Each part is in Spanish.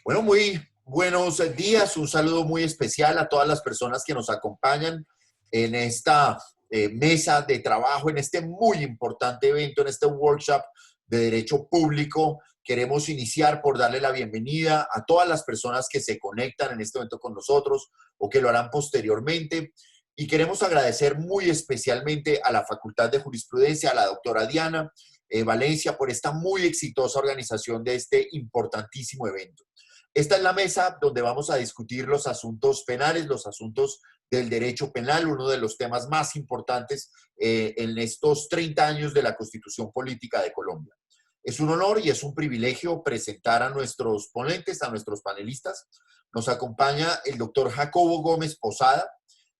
Bueno, muy buenos días. Un saludo muy especial a todas las personas que nos acompañan en esta mesa de trabajo, en este muy importante evento, en este workshop de Derecho Público. Queremos iniciar por darle la bienvenida a todas las personas que se conectan en este evento con nosotros o que lo harán posteriormente. Y queremos agradecer muy especialmente a la Facultad de Jurisprudencia, a la doctora Diana Valencia, por esta muy exitosa organización de este importantísimo evento. Esta es la mesa donde vamos a discutir los asuntos penales, los asuntos del derecho penal, uno de los temas más importantes en estos 30 años de la Constitución Política de Colombia. Es un honor y es un privilegio presentar a nuestros ponentes, a nuestros panelistas. Nos acompaña el doctor Jacobo Gómez Posada,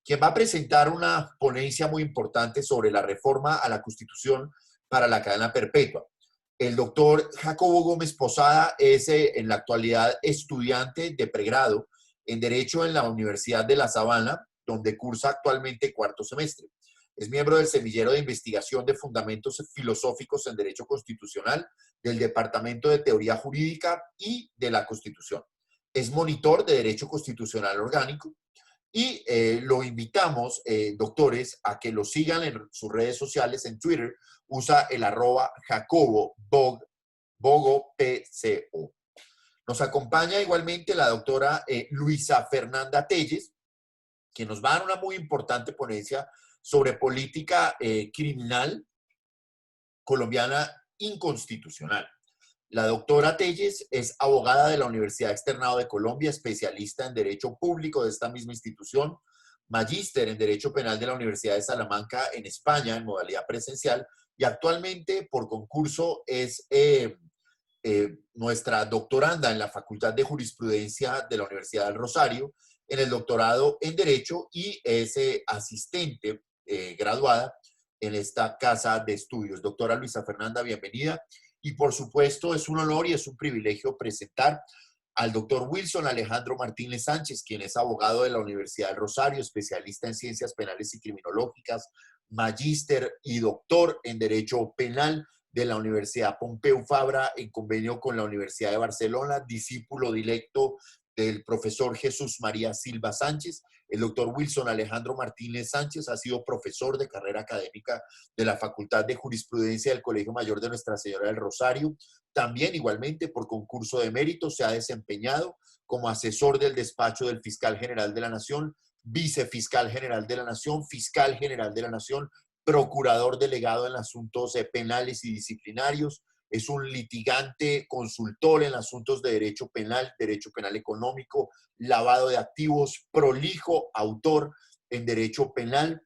quien va a presentar una ponencia muy importante sobre la reforma a la Constitución para la cadena perpetua. El doctor Jacobo Gómez Posada es en la actualidad estudiante de pregrado en Derecho en la Universidad de La Sabana, donde cursa actualmente cuarto semestre. Es miembro del Semillero de Investigación de Fundamentos Filosóficos en Derecho Constitucional del Departamento de Teoría Jurídica y de la Constitución. Es monitor de Derecho Constitucional Orgánico y lo invitamos, doctores, a que lo sigan en sus redes sociales, en Twitter, usa el @Jacobo Bogo PCO. Nos acompaña igualmente la doctora Luisa Fernanda Telles, que nos va a dar una muy importante ponencia sobre política criminal colombiana inconstitucional. La doctora Telles es abogada de la Universidad Externado de Colombia, especialista en Derecho Público de esta misma institución, magíster en Derecho Penal de la Universidad de Salamanca en España en modalidad presencial y actualmente por concurso es nuestra doctoranda en la Facultad de Jurisprudencia de la Universidad del Rosario, en el doctorado en Derecho y es asistente graduada en esta casa de estudios. Doctora Luisa Fernanda, bienvenida. Y por supuesto es un honor y es un privilegio presentar al doctor Wilson Alejandro Martínez Sánchez, quien es abogado de la Universidad del Rosario, especialista en ciencias penales y criminológicas, magíster y doctor en Derecho Penal de la Universidad Pompeu Fabra en convenio con la Universidad de Barcelona, discípulo directo del profesor Jesús María Silva Sánchez. El doctor Wilson Alejandro Martínez Sánchez ha sido profesor de carrera académica de la Facultad de Jurisprudencia del Colegio Mayor de Nuestra Señora del Rosario. También, igualmente, por concurso de mérito, se ha desempeñado como asesor del despacho del Fiscal General de la Nación, vicefiscal general de la Nación, fiscal general de la Nación, procurador delegado en asuntos penales y disciplinarios. Es un litigante consultor en asuntos de derecho penal económico, lavado de activos, prolijo autor en derecho penal,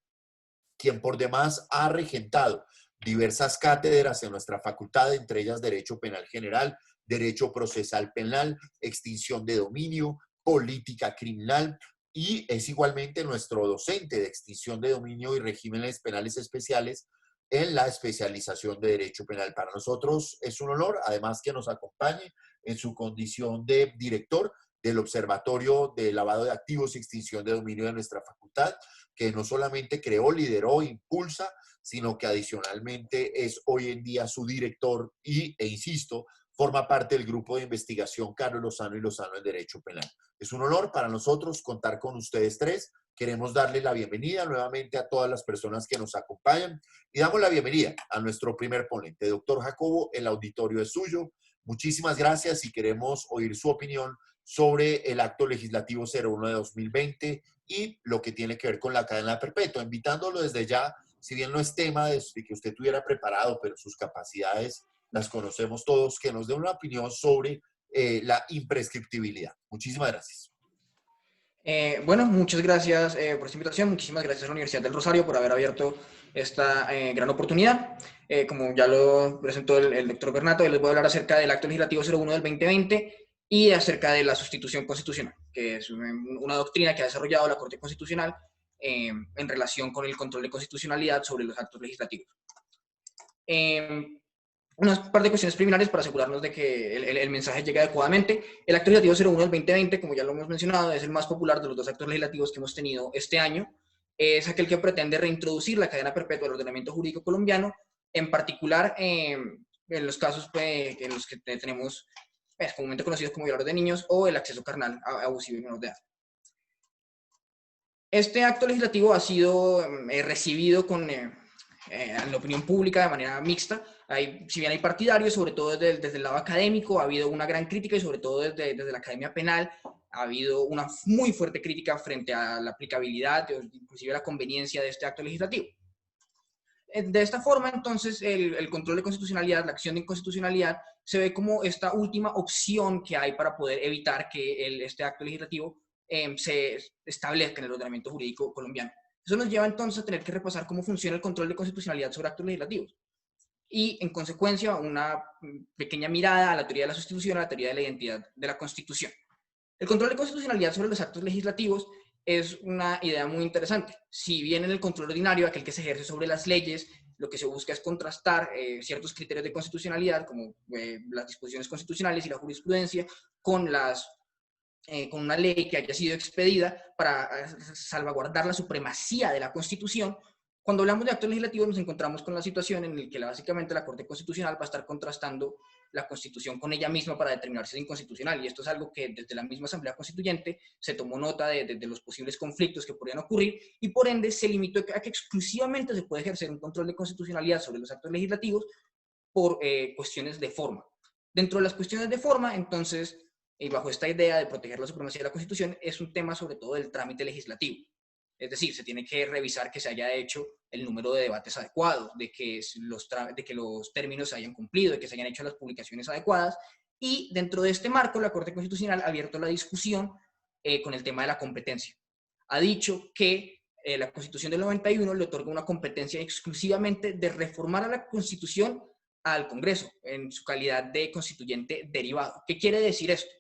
quien por demás ha regentado diversas cátedras en nuestra facultad, entre ellas Derecho Penal General, Derecho Procesal Penal, Extinción de Dominio, Política Criminal, y es igualmente nuestro docente de extinción de dominio y regímenes penales especiales en la especialización de Derecho Penal. Para nosotros es un honor, además, que nos acompañe en su condición de director del Observatorio de Lavado de Activos y Extinción de Dominio de nuestra facultad, que no solamente creó, lideró, impulsa, sino que adicionalmente es hoy en día su director e insisto, forma parte del grupo de investigación Carlos Lozano y Lozano en Derecho Penal. Es un honor para nosotros contar con ustedes tres. Queremos darle la bienvenida nuevamente a todas las personas que nos acompañan y damos la bienvenida a nuestro primer ponente, doctor Jacobo. El auditorio es suyo. Muchísimas gracias y queremos oír su opinión sobre el acto legislativo 01 de 2020 y lo que tiene que ver con la cadena perpetua, invitándolo desde ya, si bien no es tema de que usted tuviera preparado, pero sus capacidades las conocemos todos, que nos dé una opinión sobre la imprescriptibilidad. Muchísimas gracias. Bueno, muchas gracias por esta invitación, muchísimas gracias a la Universidad del Rosario por haber abierto esta gran oportunidad. Como ya lo presentó el doctor Bernato, les voy a hablar acerca del acto legislativo 01 del 2020 y acerca de la sustitución constitucional, que es una doctrina que ha desarrollado la Corte Constitucional en relación con el control de constitucionalidad sobre los actos legislativos. Unas par de cuestiones preliminares para asegurarnos de que el mensaje llegue adecuadamente. El acto legislativo 01 del 2020, como ya lo hemos mencionado, es el más popular de los dos actos legislativos que hemos tenido este año. Es aquel que pretende reintroducir la cadena perpetua del ordenamiento jurídico colombiano, en particular en los casos en los que tenemos comúnmente conocidos como violadores de niños, o el acceso carnal abusivo y menor de edad. Este acto legislativo ha sido recibido en la opinión pública de manera mixta. Si bien hay partidarios, sobre todo desde el lado académico, ha habido una gran crítica, y sobre todo desde la academia penal ha habido una muy fuerte crítica frente a la aplicabilidad, inclusive la conveniencia de este acto legislativo. De esta forma, entonces, el control de constitucionalidad, la acción de inconstitucionalidad, se ve como esta última opción que hay para poder evitar que este acto legislativo se establezca en el ordenamiento jurídico colombiano. Eso nos lleva entonces a tener que repasar cómo funciona el control de constitucionalidad sobre actos legislativos. Y, en consecuencia, una pequeña mirada a la teoría de la sustitución, a la teoría de la identidad de la Constitución. El control de constitucionalidad sobre los actos legislativos es una idea muy interesante. Si bien en el control ordinario, aquel que se ejerce sobre las leyes, lo que se busca es contrastar ciertos criterios de constitucionalidad, como las disposiciones constitucionales y la jurisprudencia, con una ley que haya sido expedida para salvaguardar la supremacía de la Constitución. Cuando hablamos de actos legislativos nos encontramos con la situación en la que básicamente la Corte Constitucional va a estar contrastando la Constitución con ella misma para determinar si es inconstitucional, y esto es algo que desde la misma Asamblea Constituyente se tomó nota de los posibles conflictos que podrían ocurrir, y por ende se limitó a que exclusivamente se puede ejercer un control de constitucionalidad sobre los actos legislativos por cuestiones de forma. Dentro de las cuestiones de forma, entonces, y bajo esta idea de proteger la supremacía de la Constitución, es un tema sobre todo del trámite legislativo. Es decir, se tiene que revisar que se haya hecho el número de debates adecuados, de que los términos se hayan cumplido, de que se hayan hecho las publicaciones adecuadas, y dentro de este marco la Corte Constitucional ha abierto la discusión con el tema de la competencia. Ha dicho que la Constitución del 91 le otorga una competencia exclusivamente de reformar a la Constitución al Congreso en su calidad de constituyente derivado. ¿Qué quiere decir esto?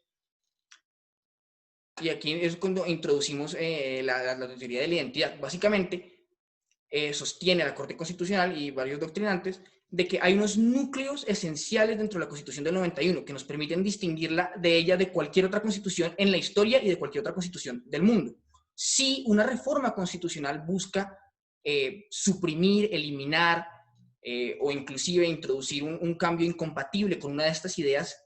Y aquí es cuando introducimos la teoría de la identidad. Básicamente, sostiene la Corte Constitucional y varios doctrinantes de que hay unos núcleos esenciales dentro de la Constitución del 91 que nos permiten distinguirla de ella de cualquier otra constitución en la historia y de cualquier otra constitución del mundo. Si una reforma constitucional busca suprimir, eliminar o inclusive introducir un cambio incompatible con una de estas ideas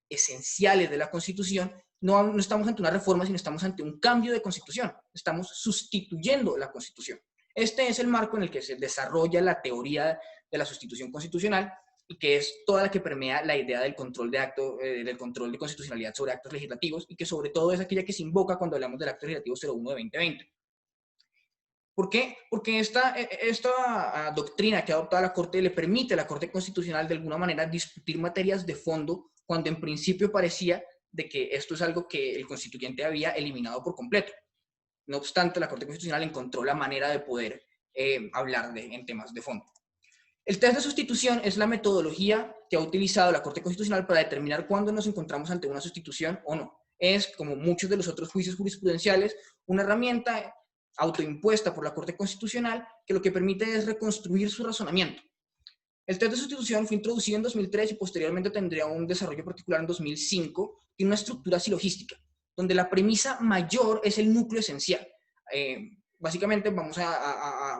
esenciales de la Constitución, no estamos ante una reforma, sino estamos ante un cambio de Constitución. Estamos sustituyendo la Constitución. Este es el marco en el que se desarrolla la teoría de la sustitución constitucional, y que es toda la que permea la idea del control del control de constitucionalidad sobre actos legislativos, y que sobre todo es aquella que se invoca cuando hablamos del acto legislativo 01 de 2020. ¿Por qué? Porque esta doctrina que ha adoptado la Corte le permite a la Corte Constitucional de alguna manera discutir materias de fondo, cuando en principio parecía de que esto es algo que el constituyente había eliminado por completo. No obstante, la Corte Constitucional encontró la manera de poder hablar en temas de fondo. El test de sustitución es la metodología que ha utilizado la Corte Constitucional para determinar cuándo nos encontramos ante una sustitución o no. Es, como muchos de los otros juicios jurisprudenciales, una herramienta autoimpuesta por la Corte Constitucional que lo que permite es reconstruir su razonamiento. El test de sustitución fue introducido en 2003 y posteriormente tendría un desarrollo particular en 2005. Tiene una estructura silogística, donde la premisa mayor es el núcleo esencial. Básicamente vamos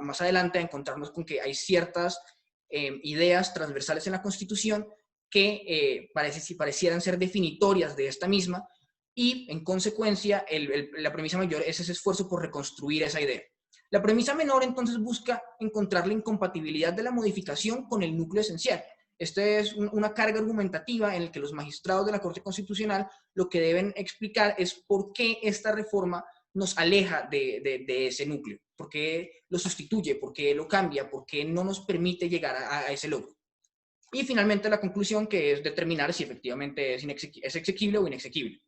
más adelante a encontrarnos con que hay ciertas ideas transversales en la Constitución que parecieran ser definitorias de esta misma, y en consecuencia la premisa mayor es ese esfuerzo por reconstruir esa idea. La premisa menor entonces busca encontrar la incompatibilidad de la modificación con el núcleo esencial. Esta es una carga argumentativa en la que los magistrados de la Corte Constitucional lo que deben explicar es por qué esta reforma nos aleja de ese núcleo, por qué lo sustituye, por qué lo cambia, por qué no nos permite llegar a ese logro. Y finalmente la conclusión, que es determinar si efectivamente es exequible o inexequible.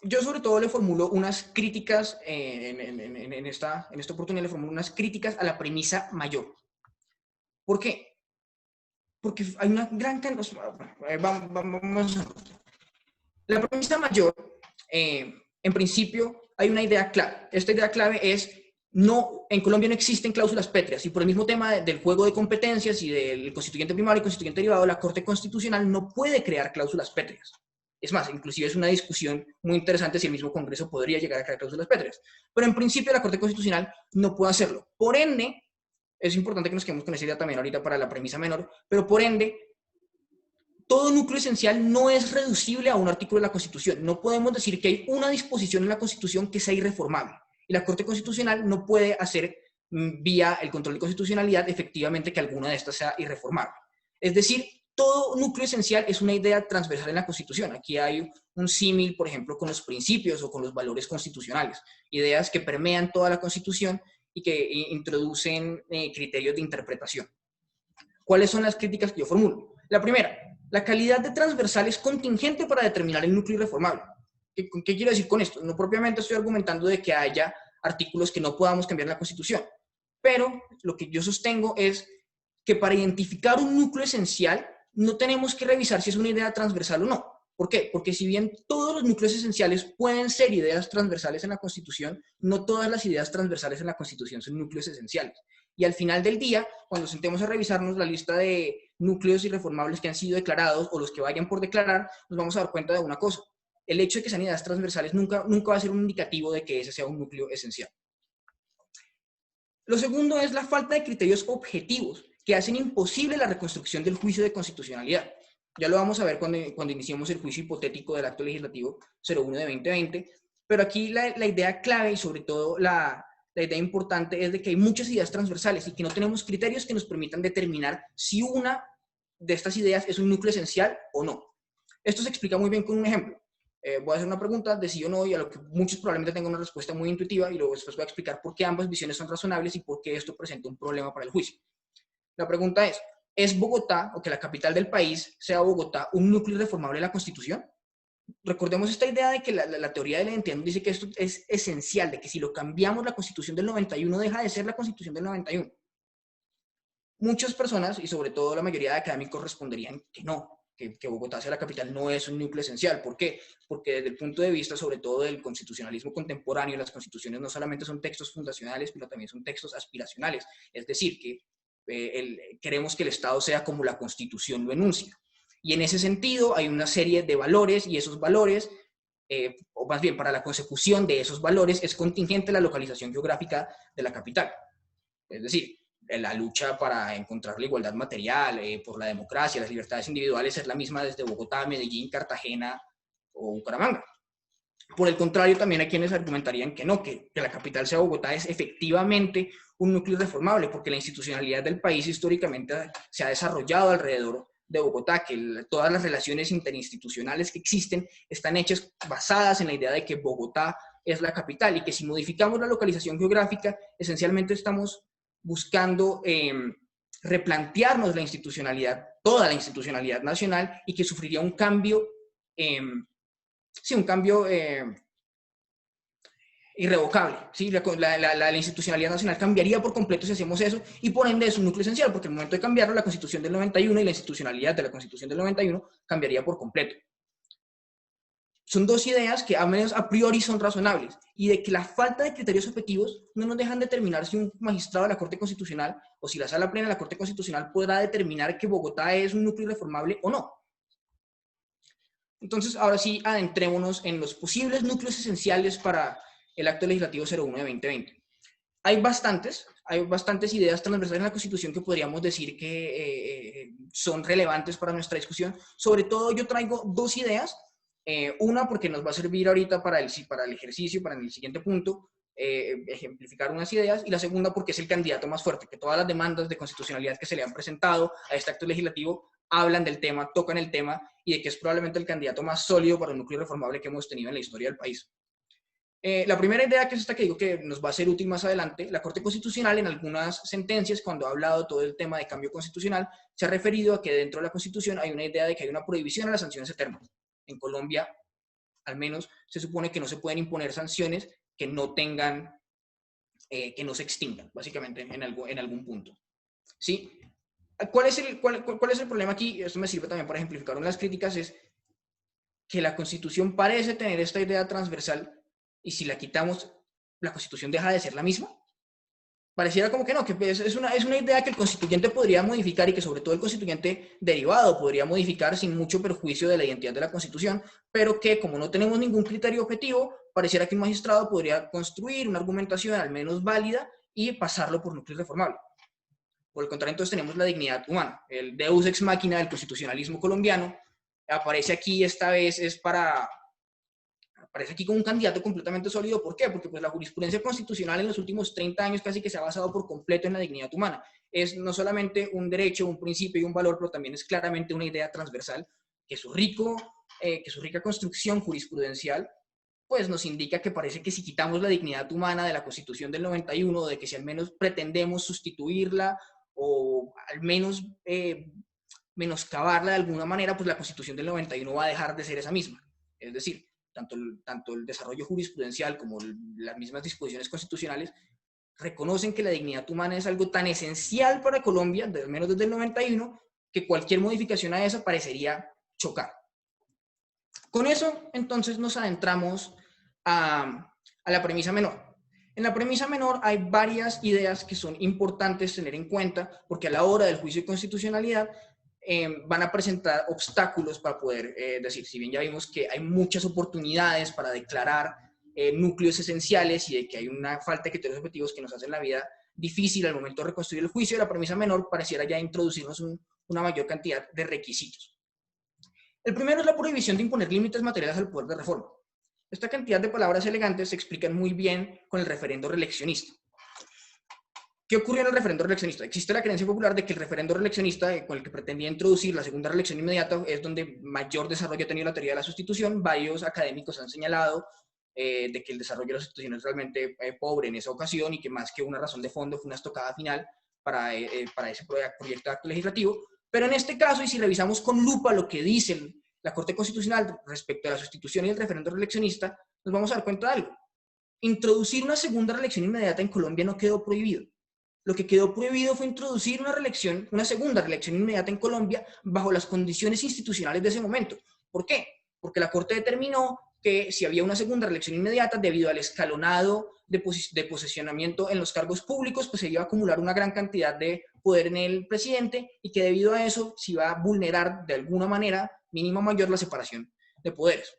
Yo sobre todo le formulo unas críticas, en esta oportunidad le formulo unas críticas a la premisa mayor. ¿Por qué? Porque hay una gran cantidad. Vamos. La premisa mayor, en principio, hay una idea clave. Esta idea clave es, en Colombia no existen cláusulas pétreas, y por el mismo tema del juego de competencias y del constituyente primario y constituyente derivado, la Corte Constitucional no puede crear cláusulas pétreas. Es más, inclusive es una discusión muy interesante si el mismo Congreso podría llegar a crear cláusulas pétreas. Pero en principio la Corte Constitucional no puede hacerlo. Por ende, es importante que nos quedemos con esa idea también ahorita para la premisa menor, pero por ende, todo núcleo esencial no es reducible a un artículo de la Constitución. No podemos decir que hay una disposición en la Constitución que sea irreformable. Y la Corte Constitucional no puede hacer, vía el control de constitucionalidad, efectivamente que alguna de estas sea irreformable. Es decir, todo núcleo esencial es una idea transversal en la Constitución. Aquí hay un símil, por ejemplo, con los principios o con los valores constitucionales. Ideas que permean toda la Constitución y que introducen criterios de interpretación. ¿Cuáles son las críticas que yo formulo? La primera, la calidad de transversal es contingente para determinar el núcleo irreformable. ¿Qué quiero decir con esto? No propiamente estoy argumentando de que haya artículos que no podamos cambiar en la Constitución, pero lo que yo sostengo es que para identificar un núcleo esencial no tenemos que revisar si es una idea transversal o no. ¿Por qué? Porque si bien todos los núcleos esenciales pueden ser ideas transversales en la Constitución, no todas las ideas transversales en la Constitución son núcleos esenciales. Y al final del día, cuando sentemos a revisarnos la lista de núcleos irreformables que han sido declarados o los que vayan por declarar, nos vamos a dar cuenta de una cosa. El hecho de que sean ideas transversales nunca va a ser un indicativo de que ese sea un núcleo esencial. Lo segundo es la falta de criterios objetivos que hacen imposible la reconstrucción del juicio de constitucionalidad. Ya lo vamos a ver cuando iniciemos el juicio hipotético del acto legislativo 01 de 2020, pero aquí la idea clave y sobre todo la idea importante es de que hay muchas ideas transversales y que no tenemos criterios que nos permitan determinar si una de estas ideas es un núcleo esencial o no. Esto se explica muy bien con un ejemplo. Voy a hacer una pregunta de sí o no y a lo que muchos probablemente tengan una respuesta muy intuitiva y luego después voy a explicar por qué ambas visiones son razonables y por qué esto presenta un problema para el juicio. La pregunta ¿es Bogotá, o que la capital del país sea Bogotá, un núcleo irreformable de la Constitución? Recordemos esta idea de que la teoría de la identidad nos dice que esto es esencial, de que si lo cambiamos la Constitución del 91 deja de ser la Constitución del 91. Muchas personas, y sobre todo la mayoría de académicos, responderían que no, que Bogotá sea la capital no es un núcleo esencial. ¿Por qué? Porque desde el punto de vista, sobre todo del constitucionalismo contemporáneo, las constituciones no solamente son textos fundacionales, pero también son textos aspiracionales. Es decir, que queremos que el Estado sea como la Constitución lo enuncia. Y en ese sentido hay una serie de valores y esos valores, o más bien para la consecución de esos valores, es contingente la localización geográfica de la capital. Es decir, la lucha para encontrar la igualdad material, por la democracia, las libertades individuales es la misma desde Bogotá, Medellín, Cartagena o Bucaramanga. Por el contrario, también hay quienes argumentarían que no, que la capital sea Bogotá es efectivamente un núcleo irreformable, porque la institucionalidad del país históricamente se ha desarrollado alrededor de Bogotá, que todas las relaciones interinstitucionales que existen están hechas basadas en la idea de que Bogotá es la capital y que si modificamos la localización geográfica, esencialmente estamos buscando replantearnos la institucionalidad, toda la institucionalidad nacional y que sufriría un cambio, un cambio irrevocable. ¿Sí? La institucionalidad nacional cambiaría por completo si hacemos eso y por ende es un núcleo esencial porque en el momento de cambiarlo la Constitución del 91 y la institucionalidad de la Constitución del 91 cambiaría por completo. Son dos ideas que al menos a priori son razonables y de que la falta de criterios objetivos no nos dejan determinar si un magistrado de la Corte Constitucional o si la Sala Plena de la Corte Constitucional podrá determinar que Bogotá es un núcleo irreformable o no. Entonces, ahora sí, adentrémonos en los posibles núcleos esenciales para el acto legislativo 01 de 2020. Hay bastantes ideas transversales en la Constitución que podríamos decir que son relevantes para nuestra discusión. Sobre todo yo traigo dos ideas. Una porque nos va a servir ahorita para el ejercicio, para el siguiente punto, ejemplificar unas ideas, y la segunda porque es el candidato más fuerte, que todas las demandas de constitucionalidad que se le han presentado a este acto legislativo hablan del tema, tocan el tema, y de que es probablemente el candidato más sólido para un núcleo reformable que hemos tenido en la historia del país. La primera idea, que es esta que digo que nos va a ser útil más adelante, la Corte Constitucional en algunas sentencias, cuando ha hablado todo el tema de cambio constitucional, se ha referido a que dentro de la Constitución hay una idea de que hay una prohibición a las sanciones eternas. En Colombia, al menos, se supone que no se pueden imponer sanciones que no tengan, que no se extingan, básicamente, en algún punto. ¿Sí? ¿Cuál es el problema aquí? Esto me sirve también para ejemplificar una de las críticas, es que la Constitución parece tener esta idea transversal y si la quitamos, ¿la Constitución deja de ser la misma? Pareciera como que no, que es una idea que el constituyente podría modificar y que sobre todo el constituyente derivado podría modificar sin mucho perjuicio de la identidad de la Constitución, pero que como no tenemos ningún criterio objetivo, pareciera que un magistrado podría construir una argumentación al menos válida y pasarlo por núcleo reformable. Por el contrario, entonces tenemos la dignidad humana. El deus ex machina del constitucionalismo colombiano aparece aquí, esta vez aparece aquí como un candidato completamente sólido. ¿Por qué? Porque pues, la jurisprudencia constitucional en los últimos 30 años casi que se ha basado por completo en la dignidad humana. Es no solamente un derecho, un principio y un valor, pero también es claramente una idea transversal que su rica construcción jurisprudencial pues nos indica que parece que si quitamos la dignidad humana de la Constitución del 91, de que si al menos pretendemos sustituirla o al menos menoscabarla de alguna manera, pues la Constitución del 91 va a dejar de ser esa misma. Es decir, tanto el desarrollo jurisprudencial como las mismas disposiciones constitucionales reconocen que la dignidad humana es algo tan esencial para Colombia, al menos desde el 91, que cualquier modificación a esa parecería chocar. Con eso, entonces, nos adentramos a la premisa menor. En la premisa menor hay varias ideas que son importantes tener en cuenta, porque a la hora del juicio de constitucionalidad van a presentar obstáculos para poder decir, si bien ya vimos que hay muchas oportunidades para declarar núcleos esenciales y de que hay una falta de criterios objetivos que nos hacen la vida difícil al momento de reconstruir el juicio, la premisa menor pareciera ya introducirnos una mayor cantidad de requisitos. El primero es la prohibición de imponer límites materiales al poder de reforma. Esta cantidad de palabras elegantes se explican muy bien con el referendo reeleccionista. ¿Qué ocurrió en el referendo reeleccionista? Existe la creencia popular de que el referendo reeleccionista, con el que pretendía introducir la segunda reelección inmediata, es donde mayor desarrollo ha tenido la teoría de la sustitución. Varios académicos han señalado de que el desarrollo de la sustitución es realmente pobre en esa ocasión y que más que una razón de fondo fue una estocada final para ese proyecto de acto legislativo. Pero en este caso, y si revisamos con lupa lo que dice la Corte Constitucional respecto a la sustitución y el referendo reeleccionista, nos vamos a dar cuenta de algo. Introducir una segunda reelección inmediata en Colombia no quedó prohibido. Lo que quedó prohibido fue introducir una segunda reelección inmediata en Colombia bajo las condiciones institucionales de ese momento. ¿Por qué? Porque la Corte determinó que si había una segunda reelección inmediata, debido al escalonado de posesionamiento en los cargos públicos, pues se iba a acumular una gran cantidad de poder en el presidente y que debido a eso se iba a vulnerar de alguna manera, mínima o mayor, la separación de poderes.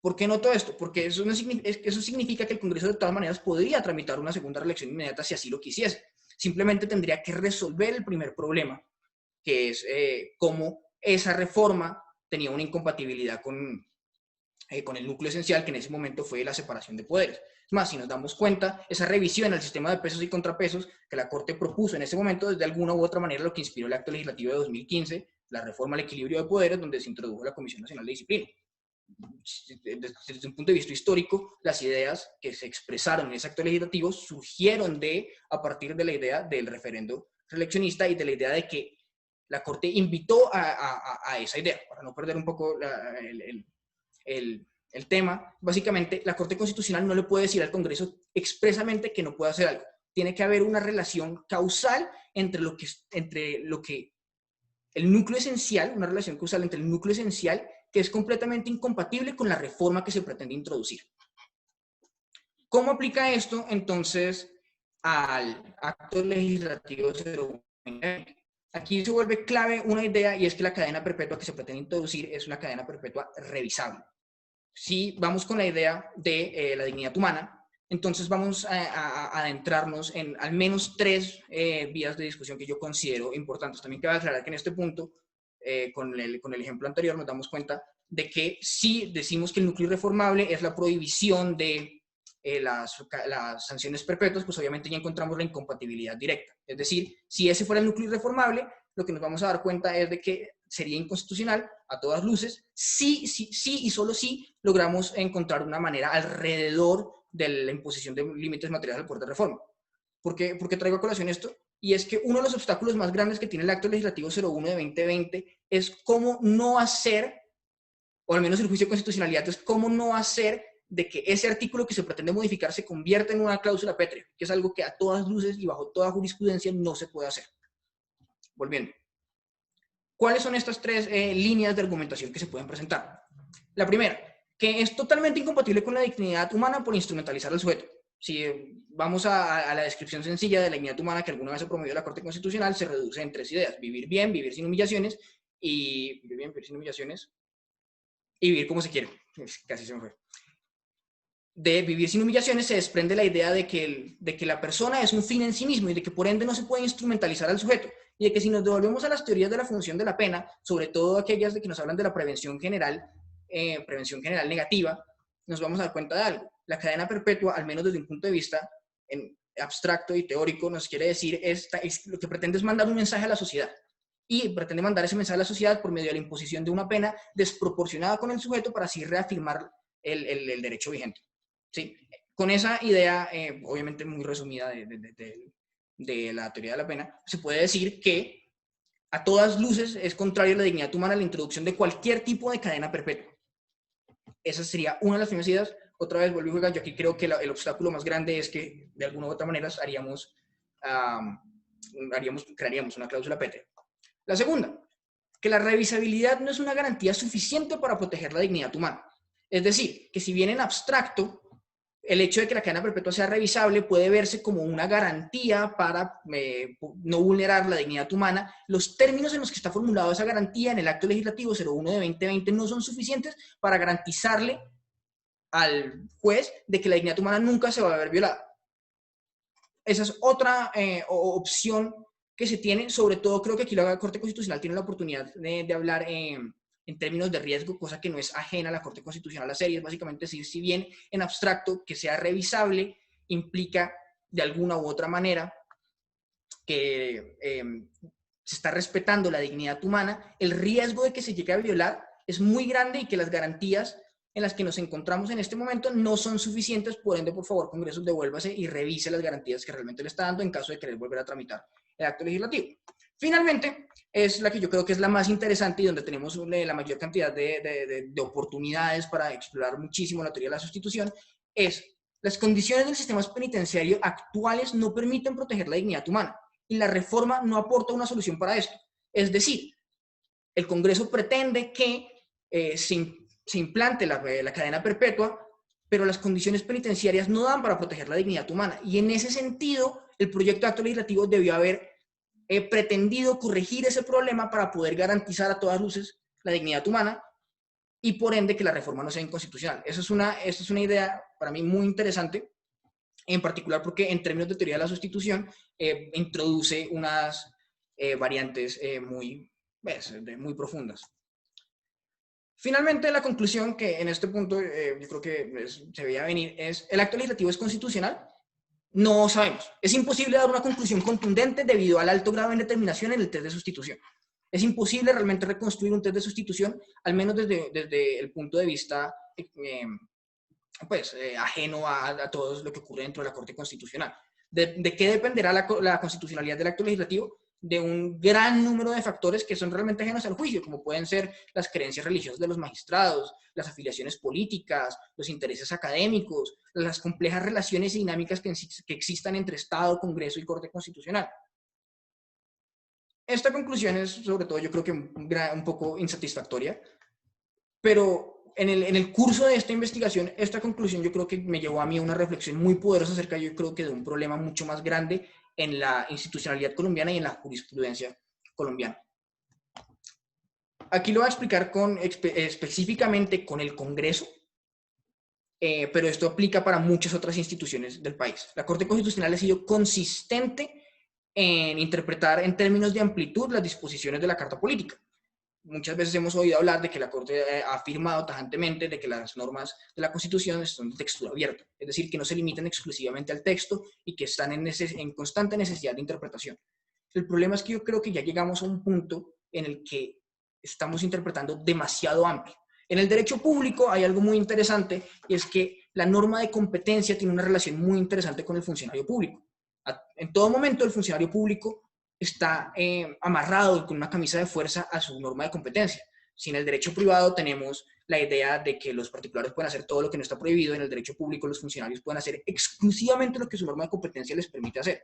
¿Por qué noto esto? Porque eso significa que el Congreso de todas maneras podría tramitar una segunda reelección inmediata si así lo quisiese. Simplemente tendría que resolver el primer problema, que es cómo esa reforma tenía una incompatibilidad con el núcleo esencial, que en ese momento fue la separación de poderes. Es más, si nos damos cuenta, esa revisión al sistema de pesos y contrapesos que la Corte propuso en ese momento, de alguna u otra manera, lo que inspiró el acto legislativo de 2015, la reforma al equilibrio de poderes, donde se introdujo la Comisión Nacional de Disciplina. Desde un punto de vista histórico, las ideas que se expresaron en ese acto legislativo surgieron a partir de la idea del referendo reeleccionista y de la idea de que la Corte invitó a esa idea, para no perder un poco el tema. Básicamente, la Corte Constitucional no le puede decir al Congreso expresamente que no puede hacer algo. Tiene que haber una relación causal entre el núcleo esencial, una relación causal entre el núcleo esencial que es completamente incompatible con la reforma que se pretende introducir. ¿Cómo aplica esto entonces al acto legislativo 01? Aquí se vuelve clave una idea, y es que la cadena perpetua que se pretende introducir es una cadena perpetua revisable. Si vamos con la idea de la dignidad humana, entonces vamos a adentrarnos en al menos tres vías de discusión que yo considero importantes. También cabe aclarar que en este punto, con el ejemplo anterior, nos damos cuenta de que si decimos que el núcleo irreformable es la prohibición de las sanciones perpetuas, pues obviamente ya encontramos la incompatibilidad directa. Es decir, si ese fuera el núcleo irreformable, lo que nos vamos a dar cuenta es de que sería inconstitucional a todas luces, sí y solo si logramos encontrar una manera alrededor de la imposición de límites materiales al poder de reforma. ¿Por qué traigo a colación esto? Y es que uno de los obstáculos más grandes que tiene el acto legislativo 01 de 2020 es cómo no hacer, o al menos el juicio de constitucionalidad es cómo no hacer de que ese artículo que se pretende modificar se convierta en una cláusula pétrea, que es algo que a todas luces y bajo toda jurisprudencia no se puede hacer. Volviendo. ¿Cuáles son estas tres líneas de argumentación que se pueden presentar? La primera, que es totalmente incompatible con la dignidad humana por instrumentalizar al sujeto. Si vamos a la descripción sencilla de la dignidad humana que alguna vez se promovió la Corte Constitucional, se reduce en tres ideas: vivir bien, vivir sin humillaciones, y vivir como se quiere. Casi se me fue. de vivir sin humillaciones se desprende la idea de que la persona es un fin en sí mismo y de que por ende no se puede instrumentalizar al sujeto. Y de que si nos devolvemos a las teorías de la función de la pena, sobre todo aquellas de que nos hablan de la prevención general negativa, nos vamos a dar cuenta de algo. La cadena perpetua, al menos desde un punto de vista abstracto y teórico, nos quiere decir, lo que pretende es mandar un mensaje a la sociedad. Y pretende mandar ese mensaje a la sociedad por medio de la imposición de una pena desproporcionada con el sujeto para así reafirmar el derecho vigente. ¿Sí? Con esa idea, obviamente muy resumida de la teoría de la pena, se puede decir que a todas luces es contrario a la dignidad humana la introducción de cualquier tipo de cadena perpetua. Esa sería una de las primeras ideas. Otra vez vuelvo y juego, yo aquí creo que el obstáculo más grande es que de alguna u otra manera crearíamos una cláusula pétrea. La segunda, que la revisabilidad no es una garantía suficiente para proteger la dignidad humana. Es decir, que si bien en abstracto el hecho de que la cadena perpetua sea revisable puede verse como una garantía para no vulnerar la dignidad humana, los términos en los que está formulada esa garantía en el acto legislativo 01 de 2020 no son suficientes para garantizarle al juez de que la dignidad humana nunca se va a ver violada. Esa es otra opción que se tiene, sobre todo creo que aquí la Corte Constitucional tiene la oportunidad de hablar en términos de riesgo, cosa que no es ajena a la Corte Constitucional a serie, es básicamente decir, si bien en abstracto que sea revisable implica de alguna u otra manera que se está respetando la dignidad humana, el riesgo de que se llegue a violar es muy grande y que las garantías en las que nos encontramos en este momento no son suficientes, por ende, por favor, Congreso, devuélvase y revise las garantías que realmente le está dando en caso de querer volver a tramitar el acto legislativo. Finalmente, es la que yo creo que es la más interesante y donde tenemos la mayor cantidad de oportunidades para explorar muchísimo la teoría de la sustitución, es las condiciones del sistema penitenciario actuales no permiten proteger la dignidad humana y la reforma no aporta una solución para esto. Es decir, el Congreso pretende que se implante la cadena perpetua, pero las condiciones penitenciarias no dan para proteger la dignidad humana. Y en ese sentido, el proyecto de acto legislativo debió haber pretendido corregir ese problema para poder garantizar a todas luces la dignidad humana y por ende que la reforma no sea inconstitucional. Esa es una idea para mí muy interesante, en particular porque en términos de teoría de la sustitución introduce unas variantes muy profundas. Finalmente, la conclusión que en este punto yo creo que se veía venir es: ¿el acto legislativo es constitucional? No sabemos. Es imposible dar una conclusión contundente debido al alto grado de indeterminación en el test de sustitución. Es imposible realmente reconstruir un test de sustitución, al menos desde el punto de vista ajeno a todo lo que ocurre dentro de la Corte Constitucional. ¿De qué dependerá la constitucionalidad del acto legislativo? De un gran número de factores que son realmente ajenos al juicio, como pueden ser las creencias religiosas de los magistrados, las afiliaciones políticas, los intereses académicos, las complejas relaciones y dinámicas que existan entre Estado, Congreso y Corte Constitucional. Esta conclusión es, sobre todo, yo creo que un poco insatisfactoria, pero en el curso de esta investigación, esta conclusión yo creo que me llevó a mí a una reflexión muy poderosa acerca, yo creo que de un problema mucho más grande en la institucionalidad colombiana y en la jurisprudencia colombiana. Aquí lo voy a explicar específicamente con el Congreso, pero esto aplica para muchas otras instituciones del país. La Corte Constitucional ha sido consistente en interpretar en términos de amplitud las disposiciones de la Carta Política. Muchas veces hemos oído hablar de que la Corte ha afirmado tajantemente de que las normas de la Constitución son de textura abierta, es decir, que no se limitan exclusivamente al texto y que están en constante necesidad de interpretación. El problema es que yo creo que ya llegamos a un punto en el que estamos interpretando demasiado amplio. En el derecho público hay algo muy interesante, y es que la norma de competencia tiene una relación muy interesante con el funcionario público. En todo momento el funcionario público está amarrado con una camisa de fuerza a su norma de competencia. Si en el derecho privado tenemos la idea de que los particulares pueden hacer todo lo que no está prohibido, en el derecho público los funcionarios pueden hacer exclusivamente lo que su norma de competencia les permite hacer.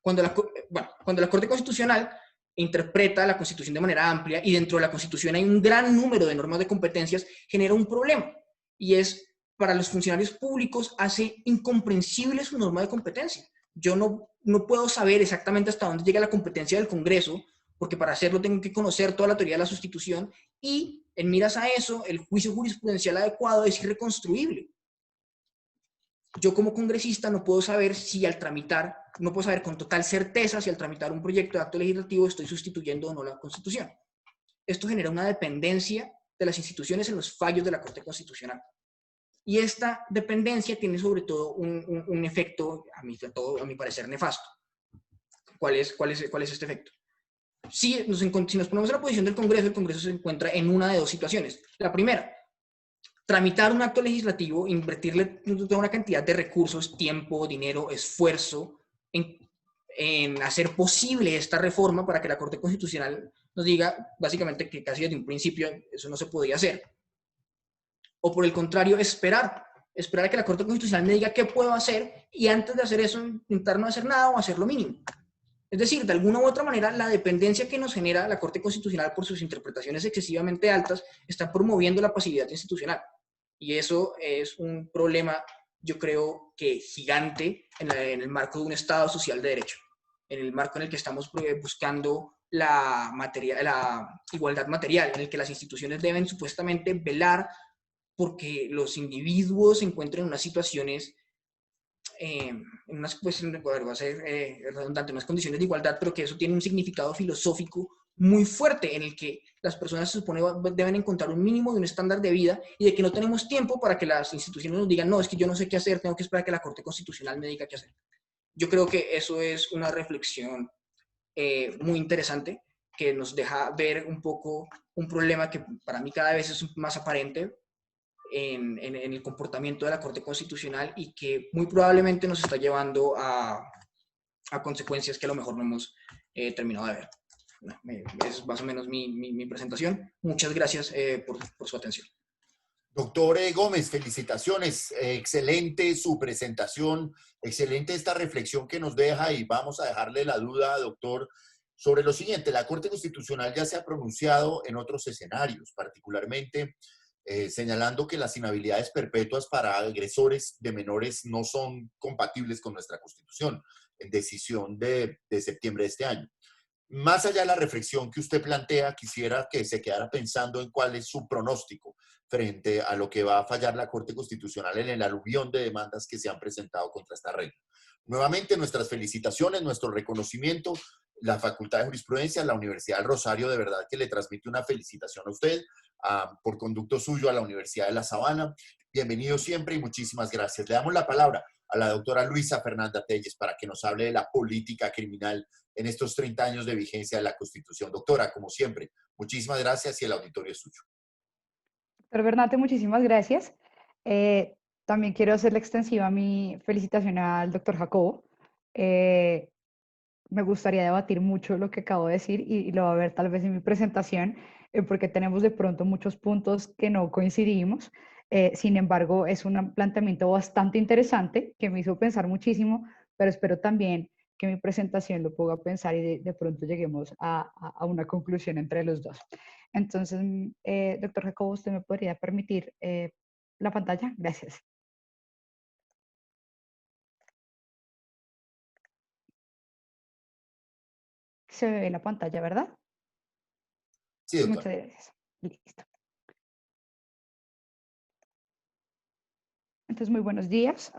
Cuando la Corte Constitucional interpreta la Constitución de manera amplia y dentro de la Constitución hay un gran número de normas de competencias, genera un problema, y es para los funcionarios públicos hace incomprensible su norma de competencia. Yo no puedo saber exactamente hasta dónde llega la competencia del Congreso, porque para hacerlo tengo que conocer toda la teoría de la sustitución, y en miras a eso, el juicio jurisprudencial adecuado es irreconstruible. yo como congresista no puedo saber si al tramitar, no puedo saber con total certeza si al tramitar un proyecto de acto legislativo estoy sustituyendo o no la Constitución. Esto genera una dependencia de las instituciones en los fallos de la Corte Constitucional. Y esta dependencia tiene sobre todo un efecto, a mi parecer, nefasto. ¿Cuál es este efecto? Si nos ponemos en la posición del Congreso, el Congreso se encuentra en una de dos situaciones. La primera, tramitar un acto legislativo, invertirle toda una cantidad de recursos, tiempo, dinero, esfuerzo en hacer posible esta reforma para que la Corte Constitucional nos diga básicamente que casi desde un principio eso no se podía hacer. O por el contrario, esperar a que la Corte Constitucional me diga qué puedo hacer y antes de hacer eso intentar no hacer nada o hacer lo mínimo. Es decir, de alguna u otra manera, la dependencia que nos genera la Corte Constitucional por sus interpretaciones excesivamente altas está promoviendo la pasividad institucional. Y eso es un problema, yo creo que gigante en el marco de un Estado social de derecho, en el marco en el que estamos buscando la igualdad material, en el que las instituciones deben supuestamente velar porque los individuos se encuentren en unas situaciones en unas, pues, va a ser redundante, unas condiciones de igualdad, pero que eso tiene un significado filosófico muy fuerte en el que las personas se supone deben encontrar un mínimo de un estándar de vida y de que no tenemos tiempo para que las instituciones nos digan, no, es que yo no sé qué hacer, tengo que esperar a que la Corte Constitucional me diga qué hacer. Yo creo que eso es una reflexión muy interesante que nos deja ver un poco un problema que para mí cada vez es más aparente en el comportamiento de la Corte Constitucional y que muy probablemente nos está llevando a consecuencias que a lo mejor no hemos terminado de ver. Es más o menos mi presentación. Muchas gracias por su atención. Doctor Gómez, felicitaciones. Excelente su presentación, excelente esta reflexión que nos deja y vamos a dejarle la duda, doctor, sobre lo siguiente. La Corte Constitucional ya se ha pronunciado en otros escenarios, particularmente señalando que las inhabilidades perpetuas para agresores de menores no son compatibles con nuestra Constitución, en decisión de septiembre de este año. Más allá de la reflexión que usted plantea, quisiera que se quedara pensando en cuál es su pronóstico frente a lo que va a fallar la Corte Constitucional en el aluvión de demandas que se han presentado contra esta regla. Nuevamente, nuestras felicitaciones, nuestro reconocimiento, la Facultad de Jurisprudencia, la Universidad del Rosario, de verdad que le transmite una felicitación a usted, por conducto suyo a la Universidad de La Sabana. Bienvenido siempre y muchísimas gracias. Le damos la palabra a la doctora Luisa Fernanda Telles para que nos hable de la política criminal en estos 30 años de vigencia de la Constitución. Doctora, como siempre, muchísimas gracias y el auditorio es suyo. Doctor Bernate, muchísimas gracias. También quiero hacerle extensiva mi felicitación al doctor Jacobo. Me gustaría debatir mucho lo que acabo de decir y lo va a ver tal vez en mi presentación, porque tenemos de pronto muchos puntos que no coincidimos. Sin embargo, es un planteamiento bastante interesante que me hizo pensar muchísimo, pero espero también que mi presentación lo ponga a pensar y de pronto lleguemos a una conclusión entre los dos. Entonces, doctor Jacobo, ¿usted me podría permitir la pantalla? Gracias. Se ve la pantalla, ¿verdad? Sí, doctor. Muchas gracias. Listo. Entonces, muy buenos días.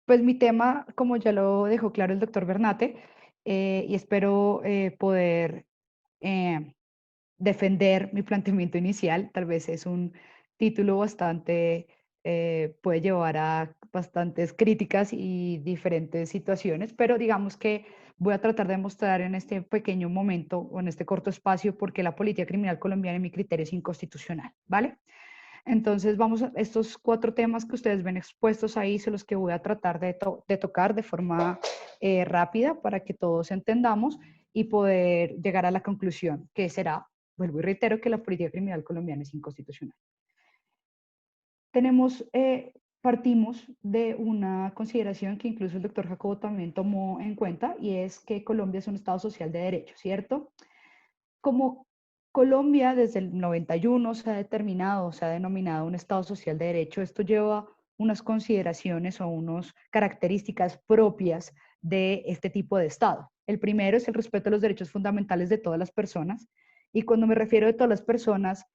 Pues mi tema, como ya lo dejó claro el doctor Bernate, y espero poder defender mi planteamiento inicial. Tal vez es un título bastante, puede llevar a bastantes críticas y diferentes situaciones, pero digamos que voy a tratar de mostrar en este pequeño momento o en este corto espacio por qué la política criminal colombiana en mi criterio es inconstitucional, ¿vale? Entonces vamos a estos 4 temas que ustedes ven expuestos ahí, son los que voy a tratar de tocar de forma rápida para que todos entendamos y poder llegar a la conclusión que será, vuelvo y reitero, que la política criminal colombiana es inconstitucional. Partimos de una consideración que incluso el doctor Jacobo también tomó en cuenta, y es que Colombia es un Estado social de derecho, ¿cierto? Como Colombia desde el 91 se ha determinado, se ha denominado un Estado social de derecho, esto lleva unas consideraciones o unas características propias de este tipo de Estado. El primero es el respeto a los derechos fundamentales de todas las personas, y cuando me refiero a todas las personas,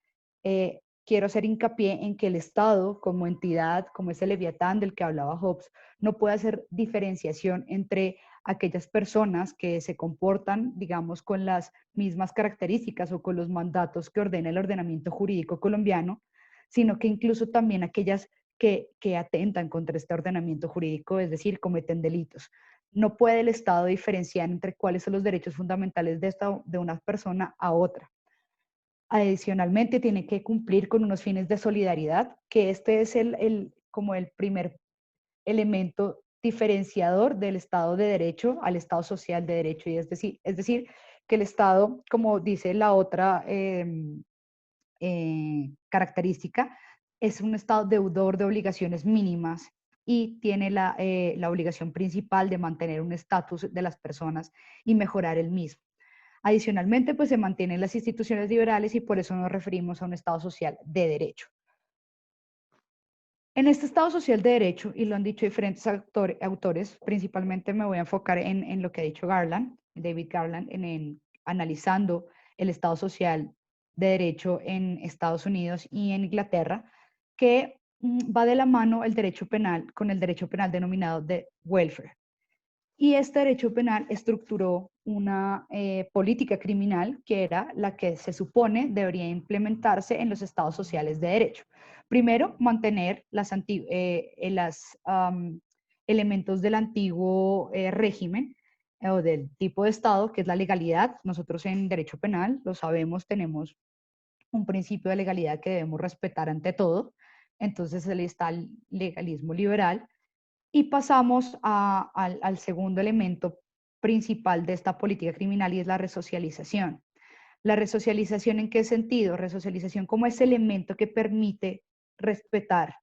quiero hacer hincapié en que el Estado, como entidad, como ese leviatán del que hablaba Hobbes, no puede hacer diferenciación entre aquellas personas que se comportan, digamos, con las mismas características o con los mandatos que ordena el ordenamiento jurídico colombiano, sino que incluso también aquellas que atentan contra este ordenamiento jurídico, es decir, cometen delitos. No puede el Estado diferenciar entre cuáles son los derechos fundamentales de una persona a otra. Adicionalmente, tiene que cumplir con unos fines de solidaridad, que este es como el primer elemento diferenciador del Estado de Derecho al Estado social de Derecho. Y es decir que el Estado, como dice la otra característica, es un Estado deudor de obligaciones mínimas y tiene la obligación principal de mantener un estatus de las personas y mejorar el mismo. Adicionalmente, pues se mantienen las instituciones liberales y por eso nos referimos a un Estado social de derecho. En este Estado social de derecho, y lo han dicho diferentes autores, principalmente me voy a enfocar en lo que ha dicho Garland, David Garland, analizando el Estado social de derecho en Estados Unidos y en Inglaterra, que va de la mano el derecho penal con el derecho penal denominado de welfare. Y este derecho penal estructuró una política criminal que era la que se supone debería implementarse en los estados sociales de derecho. Primero, mantener elementos del antiguo régimen o del tipo de estado, que es la legalidad. Nosotros en derecho penal, lo sabemos, tenemos un principio de legalidad que debemos respetar ante todo. Entonces, está el legalismo liberal y pasamos al segundo elemento principal de esta política criminal y es la resocialización. ¿La resocialización en qué sentido? Resocialización como ese elemento que permite respetar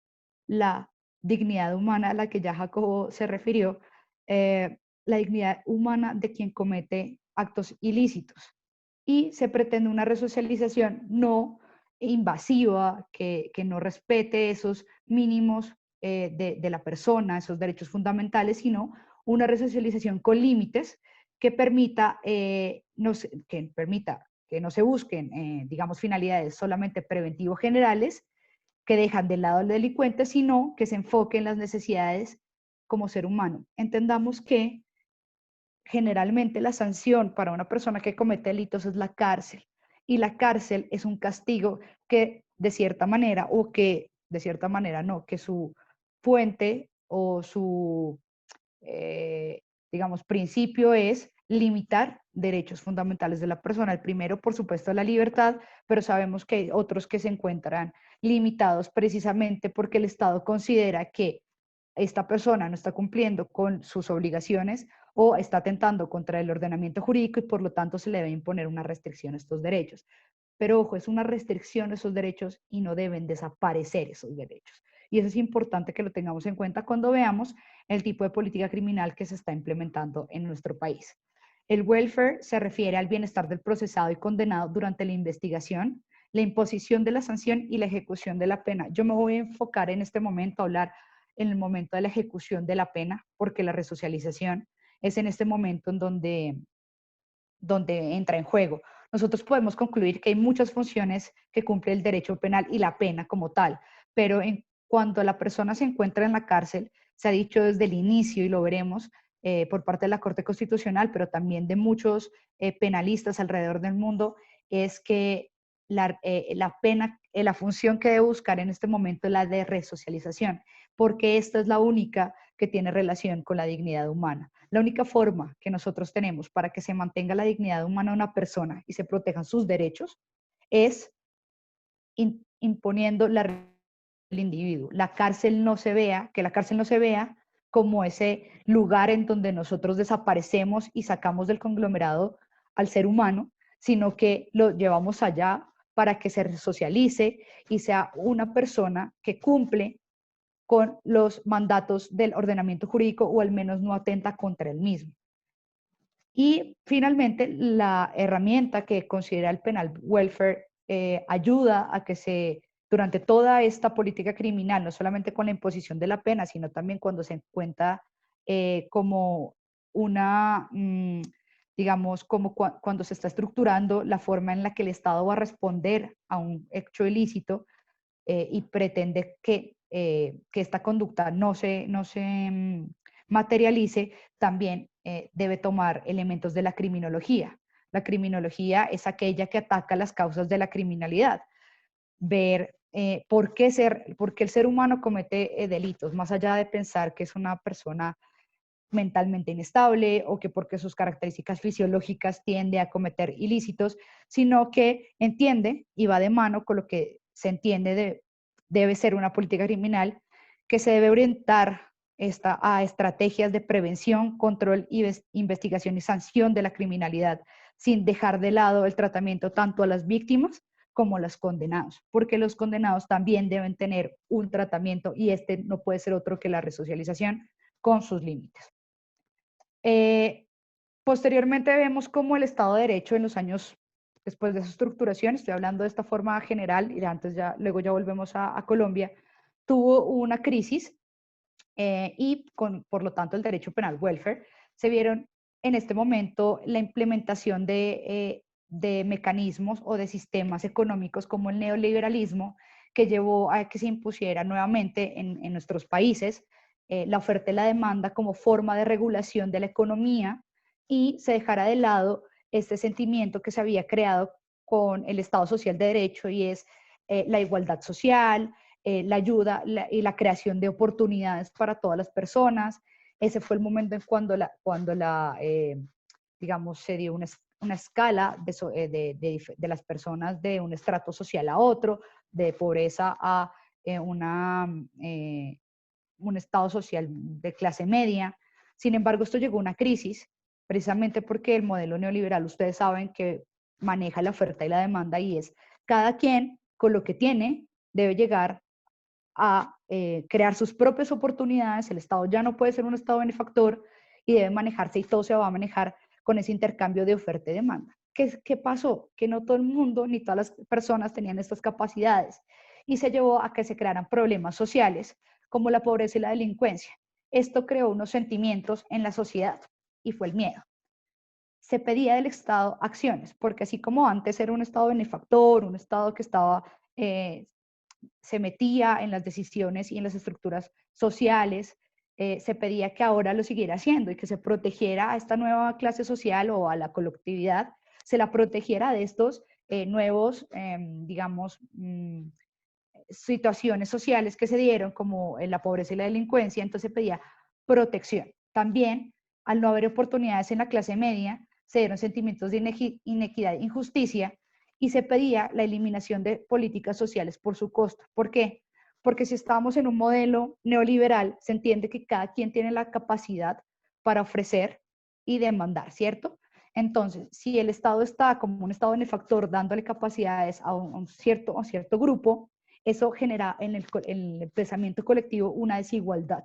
la dignidad humana a la que ya Jacobo se refirió, la dignidad humana de quien comete actos ilícitos. Y se pretende una resocialización no invasiva, que no respete esos mínimos de la persona, esos derechos fundamentales, sino una resocialización con límites que permita, que no se busquen, digamos, finalidades solamente preventivos generales que dejan de lado al delincuente, sino que se enfoquen en las necesidades como ser humano. Entendamos que generalmente la sanción para una persona que comete delitos es la cárcel, y la cárcel es un castigo que de cierta manera, o que de cierta manera no, que su fuente o su, digamos, principio es limitar derechos fundamentales de la persona. El primero, por supuesto, la libertad, pero sabemos que hay otros que se encuentran limitados precisamente porque el Estado considera que esta persona no está cumpliendo con sus obligaciones o está atentando contra el ordenamiento jurídico y por lo tanto se le debe imponer una restricción a estos derechos. Pero ojo, es una restricción a esos derechos y no deben desaparecer esos derechos. Y eso es importante que lo tengamos en cuenta cuando veamos el tipo de política criminal que se está implementando en nuestro país. El welfare se refiere al bienestar del procesado y condenado durante la investigación, la imposición de la sanción y la ejecución de la pena. Yo me voy a enfocar en este momento a hablar en el momento de la ejecución de la pena, porque la resocialización es en este momento en donde entra en juego. Nosotros podemos concluir que hay muchas funciones que cumple el derecho penal y la pena como tal, pero cuando la persona se encuentra en la cárcel, se ha dicho desde el inicio, y lo veremos por parte de la Corte Constitucional, pero también de muchos penalistas alrededor del mundo, es que la pena, la función que debe buscar en este momento es la de resocialización, porque esta es la única que tiene relación con la dignidad humana. La única forma que nosotros tenemos para que se mantenga la dignidad humana de una persona y se protejan sus derechos es imponiendo el individuo. La cárcel no se vea, que la cárcel no se vea como ese lugar en donde nosotros desaparecemos y sacamos del conglomerado al ser humano, sino que lo llevamos allá para que se socialice y sea una persona que cumple con los mandatos del ordenamiento jurídico o al menos no atenta contra el mismo. Y finalmente, la herramienta que considera el penal welfare ayuda a que durante toda esta política criminal, no solamente con la imposición de la pena, sino también cuando se encuentra como una, digamos, como cuando se está estructurando la forma en la que el Estado va a responder a un hecho ilícito, y pretende que esta conducta no se materialice, también debe tomar elementos de la criminología. La criminología es aquella que ataca las causas de la criminalidad, ver por qué el ser humano comete delitos, más allá de pensar que es una persona mentalmente inestable o que porque sus características fisiológicas tiende a cometer ilícitos, sino que entiende y va de mano con lo que se entiende debe ser una política criminal que se debe orientar a estrategias de prevención, control, investigación y sanción de la criminalidad, sin dejar de lado el tratamiento tanto a las víctimas como a los condenados, porque los condenados también deben tener un tratamiento y este no puede ser otro que la resocialización con sus límites. Posteriormente vemos cómo el Estado de Derecho en los años después de su estructuración, estoy hablando de esta forma general y luego ya volvemos a Colombia, tuvo una crisis y por lo tanto el derecho penal welfare se vieron en este momento la implementación de mecanismos o de sistemas económicos como el neoliberalismo que llevó a que se impusiera nuevamente en nuestros países la oferta y la demanda como forma de regulación de la economía y se dejara de lado este sentimiento que se había creado con el Estado Social de Derecho y es la igualdad social, la ayuda y la creación de oportunidades para todas las personas. Ese fue el momento en cuando digamos, se dio una escala de las personas de un estrato social a otro, de pobreza a un estado social de clase media. Sin embargo, esto llegó a una crisis, precisamente porque el modelo neoliberal, ustedes saben que maneja la oferta y la demanda y es cada quien con lo que tiene debe llegar a crear sus propias oportunidades. El Estado ya no puede ser un Estado benefactor y debe manejarse y todo se va a manejar con ese intercambio de oferta y demanda. ¿Qué pasó? Que no todo el mundo ni todas las personas tenían estas capacidades y se llevó a que se crearan problemas sociales como la pobreza y la delincuencia. Esto creó unos sentimientos en la sociedad y fue el miedo. Se pedía del Estado acciones, porque así como antes era un Estado benefactor, un Estado que se metía en las decisiones y en las estructuras sociales, se pedía que ahora lo siguiera haciendo y que se protegiera a esta nueva clase social o a la colectividad, se la protegiera de estos nuevos, digamos, situaciones sociales que se dieron, como la pobreza y la delincuencia. Entonces pedía protección. También, al no haber oportunidades en la clase media, se dieron sentimientos de inequidad e injusticia y se pedía la eliminación de políticas sociales por su costo. ¿Por qué? Porque si estamos en un modelo neoliberal, se entiende que cada quien tiene la capacidad para ofrecer y demandar, ¿cierto? Entonces, si el Estado está como un Estado benefactor dándole capacidades a un cierto grupo, eso genera en el pensamiento colectivo una desigualdad.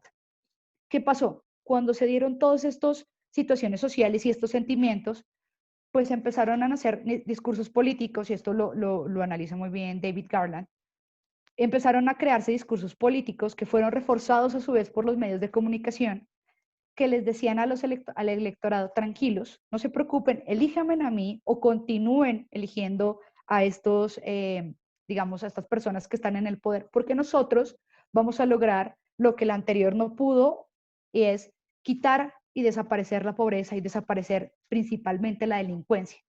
¿Qué pasó? Cuando se dieron todas estas situaciones sociales y estos sentimientos, pues empezaron a nacer discursos políticos, y esto lo analiza muy bien David Garland, empezaron a crearse discursos políticos que fueron reforzados a su vez por los medios de comunicación, que les decían al electorado, tranquilos, no se preocupen, elíjanme a mí o continúen eligiendo a estos, digamos, a estas personas que están en el poder, porque nosotros vamos a lograr lo que el anterior no pudo, y es quitar y desaparecer la pobreza y desaparecer principalmente la delincuencia.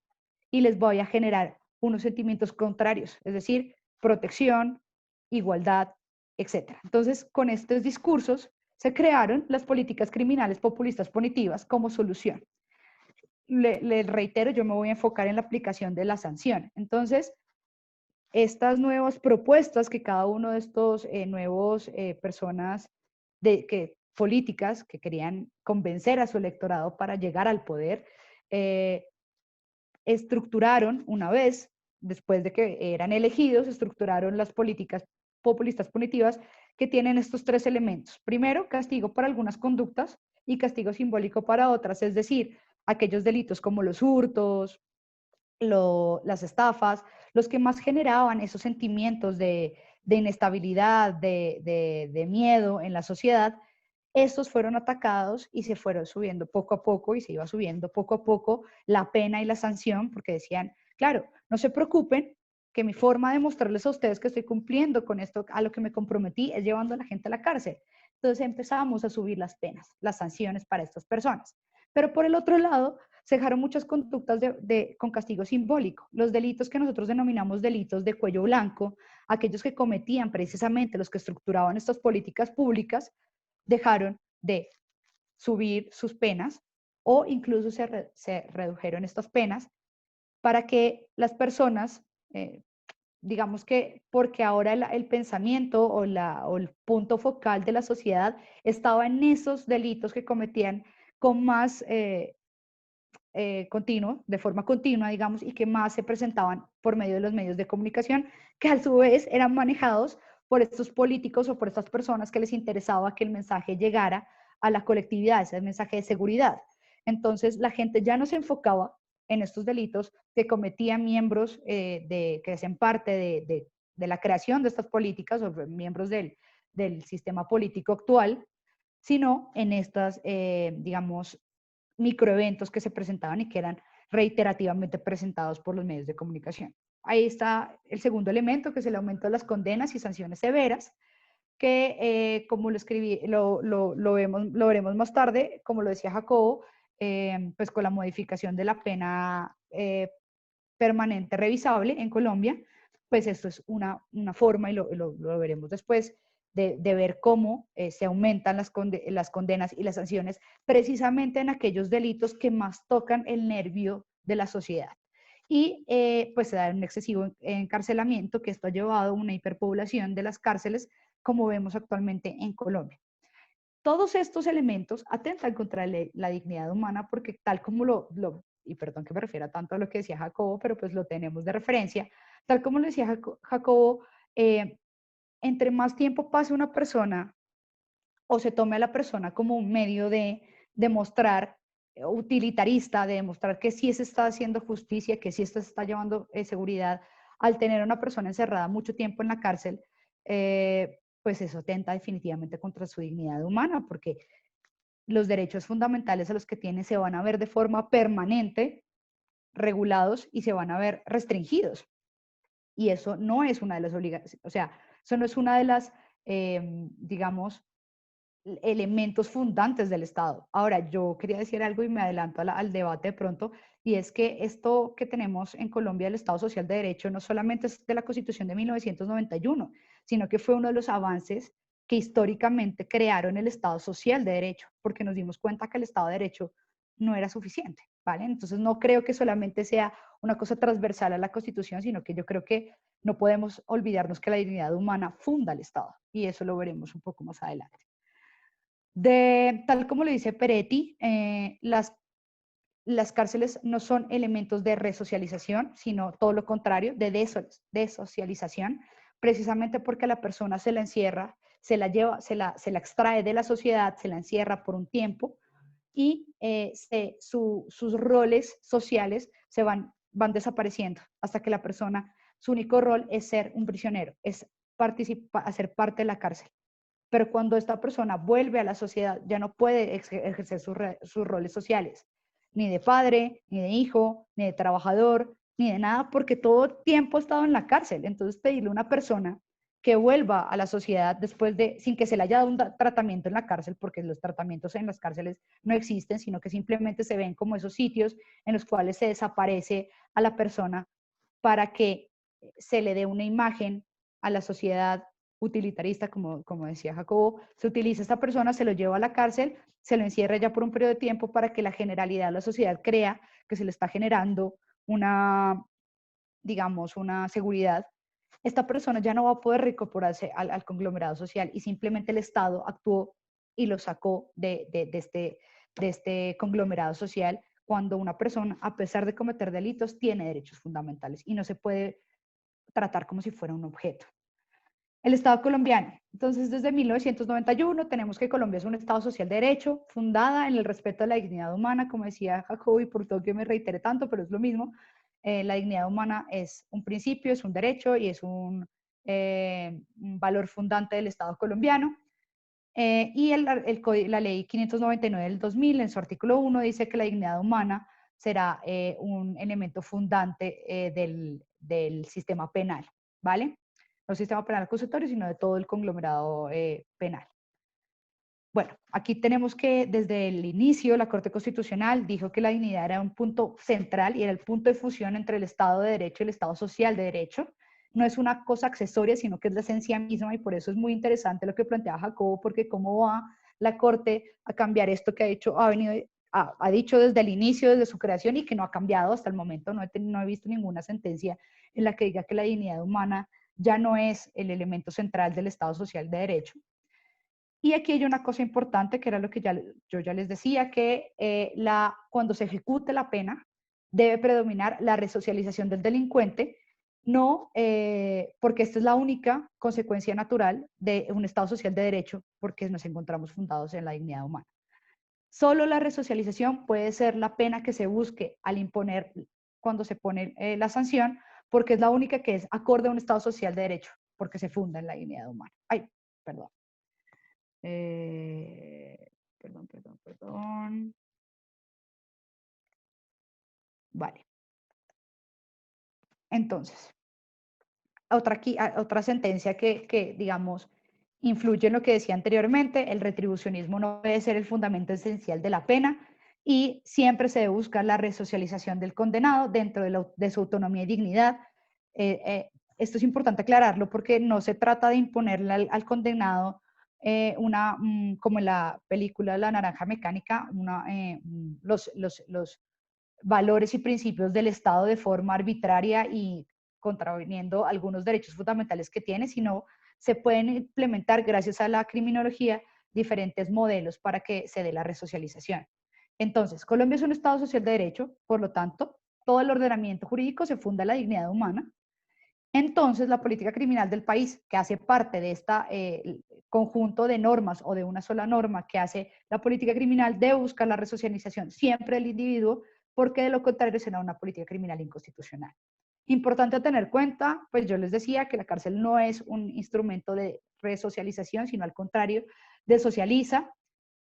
Y les voy a generar unos sentimientos contrarios, es decir, protección, igualdad, etc. Entonces, con estos discursos se crearon las políticas criminales populistas punitivas como solución. Le reitero, yo me voy a enfocar en la aplicación de la sanción. Entonces, estas nuevas propuestas que cada uno de estos nuevos personas políticas que querían convencer a su electorado para llegar al poder, estructuraron una vez, después de que eran elegidos, estructuraron las políticas populistas punitivas que tienen estos tres elementos. Primero, castigo para algunas conductas y castigo simbólico para otras, es decir, aquellos delitos como los hurtos, las estafas, los que más generaban esos sentimientos de inestabilidad, de miedo en la sociedad. Estos fueron atacados y se fueron subiendo poco a poco y se iba subiendo poco a poco la pena y la sanción, porque decían, claro, no se preocupen, que mi forma de mostrarles a ustedes que estoy cumpliendo con esto, a lo que me comprometí, es llevando a la gente a la cárcel. Entonces empezamos a subir las penas, las sanciones para estas personas. Pero por el otro lado, se dejaron muchas conductas con castigo simbólico. Los delitos que nosotros denominamos delitos de cuello blanco, aquellos que cometían precisamente los que estructuraban estas políticas públicas, dejaron de subir sus penas o incluso se redujeron estas penas para que las personas, digamos que porque ahora el pensamiento o el punto focal de la sociedad estaba en esos delitos que cometían con más continuo, de forma continua, digamos, y que más se presentaban por medio de los medios de comunicación, que a su vez eran manejados por estos políticos o por estas personas que les interesaba que el mensaje llegara a la colectividad, ese mensaje de seguridad. Entonces, la gente ya no se enfocaba en estos delitos que cometían miembros que hacen parte de la creación de estas políticas o miembros del sistema político actual, sino en estas, digamos, microeventos que se presentaban y que eran reiterativamente presentados por los medios de comunicación. Ahí está el segundo elemento, que es el aumento de las condenas y sanciones severas, que como lo escribí, lo veremos más tarde, como lo decía Jacobo, pues con la modificación de la pena permanente revisable en Colombia, pues esto es una forma, y lo veremos después, de ver cómo se aumentan las condenas y las sanciones precisamente en aquellos delitos que más tocan el nervio de la sociedad. Y pues se da un excesivo encarcelamiento, que esto ha llevado a una hiperpoblación de las cárceles, como vemos actualmente en Colombia. Todos estos elementos atentan contra la dignidad humana porque tal como y perdón que me refiera tanto a lo que decía Jacobo, pero pues lo tenemos de referencia, tal como lo decía Jacobo, entre más tiempo pase una persona o se tome a la persona como un medio de demostrar utilitarista, de demostrar que sí se está haciendo justicia, que sí se está llevando seguridad, al tener a una persona encerrada mucho tiempo en la cárcel, pues eso atenta definitivamente contra su dignidad humana, porque los derechos fundamentales a los que tiene se van a ver de forma permanente regulados y se van a ver restringidos. Y eso no es una de las obligaciones, o sea, eso no es una de las, digamos, elementos fundantes del Estado. Ahora, yo quería decir algo y me adelanto al debate de pronto, y es que esto que tenemos en Colombia, el Estado Social de Derecho, no solamente es de la Constitución de 1991, sino que fue uno de los avances que históricamente crearon el Estado Social de Derecho, porque nos dimos cuenta que el Estado de Derecho no era suficiente, ¿vale? Entonces no creo que solamente sea una cosa transversal a la Constitución, sino que yo creo que no podemos olvidarnos que la dignidad humana funda el Estado, y eso lo veremos un poco más adelante. Tal como lo dice Peretti, las cárceles no son elementos de resocialización, sino todo lo contrario, de desocialización, precisamente porque a la persona se la encierra, se la lleva, se la extrae de la sociedad, se la encierra por un tiempo y sus roles sociales van desapareciendo hasta que la persona, su único rol es ser un prisionero, es hacer parte de la cárcel. Pero cuando esta persona vuelve a la sociedad, ya no puede ejercer sus roles sociales, ni de padre, ni de hijo, ni de trabajador, ni de nada, porque todo el tiempo ha estado en la cárcel. Entonces, pedirle a una persona que vuelva a la sociedad sin que se le haya dado un tratamiento en la cárcel, porque los tratamientos en las cárceles no existen, sino que simplemente se ven como esos sitios en los cuales se desaparece a la persona para que se le dé una imagen a la sociedad utilitarista, como decía Jacobo. Se utiliza a esta persona, se lo lleva a la cárcel, se lo encierra ya por un periodo de tiempo para que la generalidad de la sociedad crea que se le está generando digamos, una seguridad. Esta persona ya no va a poder reincorporarse al conglomerado social y simplemente el Estado actuó y lo sacó de este conglomerado social, cuando una persona, a pesar de cometer delitos, tiene derechos fundamentales y no se puede tratar como si fuera un objeto. El Estado colombiano. Entonces, desde 1991 tenemos que Colombia es un Estado social de derecho, fundada en el respeto a la dignidad humana, como decía Jacobo, y por todo que me reitere tanto, pero es lo mismo. La dignidad humana es un principio, es un derecho y es un valor fundante del Estado colombiano. Y la ley 599 del 2000, en su artículo 1, dice que la dignidad humana será un elemento fundante del sistema penal, ¿vale? No sistema penal acusatorio, sino de todo el conglomerado penal. Bueno, aquí tenemos que desde el inicio la Corte Constitucional dijo que la dignidad era un punto central y era el punto de fusión entre el Estado de Derecho y el Estado Social de Derecho. No es una cosa accesoria, sino que es la esencia misma, y por eso es muy interesante lo que plantea Jacobo, porque cómo va la Corte a cambiar esto que ha dicho desde el inicio, desde su creación, y que no ha cambiado hasta el momento. No he visto ninguna sentencia en la que diga que la dignidad humana ya no es el elemento central del Estado Social de Derecho. Y aquí hay una cosa importante, que era lo que yo ya les decía, que cuando se ejecute la pena, debe predominar la resocialización del delincuente, no porque esta es la única consecuencia natural de un Estado social de derecho, porque nos encontramos fundados en la dignidad humana. Solo la resocialización puede ser la pena que se busque al imponer cuando se pone la sanción, porque es la única que es acorde a un Estado social de derecho, porque se funda en la dignidad humana. Ay, perdón. Perdón. Vale. Entonces, otra sentencia que, digamos, influye en lo que decía anteriormente: el retribucionismo no debe ser el fundamento esencial de la pena y siempre se debe buscar la resocialización del condenado dentro de su autonomía y dignidad. Esto es importante aclararlo, porque no se trata de imponerle al condenado como en la película La Naranja Mecánica, los valores y principios del Estado de forma arbitraria y contraviniendo algunos derechos fundamentales que tiene, sino se pueden implementar, gracias a la criminología, diferentes modelos para que se dé la resocialización. Entonces, Colombia es un Estado social de derecho, por lo tanto, todo el ordenamiento jurídico se funda en la dignidad humana. Entonces, la política criminal del país, que hace parte de este conjunto de normas o de una sola norma que hace la política criminal, debe buscar la resocialización siempre del individuo, porque de lo contrario será una política criminal inconstitucional. Importante a tener cuenta, pues yo les decía que la cárcel no es un instrumento de resocialización, sino al contrario, desocializa.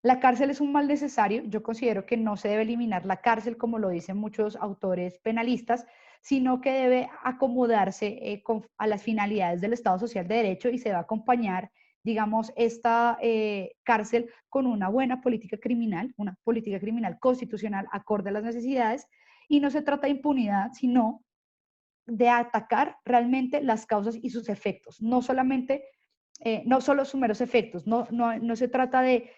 La cárcel es un mal necesario. Yo considero que no se debe eliminar la cárcel, como lo dicen muchos autores penalistas, sino que debe acomodarse a las finalidades del Estado Social de Derecho, y se va a acompañar, digamos, esta cárcel con una buena política criminal, una política criminal constitucional acorde a las necesidades. Y no se trata de impunidad, sino de atacar realmente las causas y sus efectos, no solamente, no solo sus meros efectos. No se trata de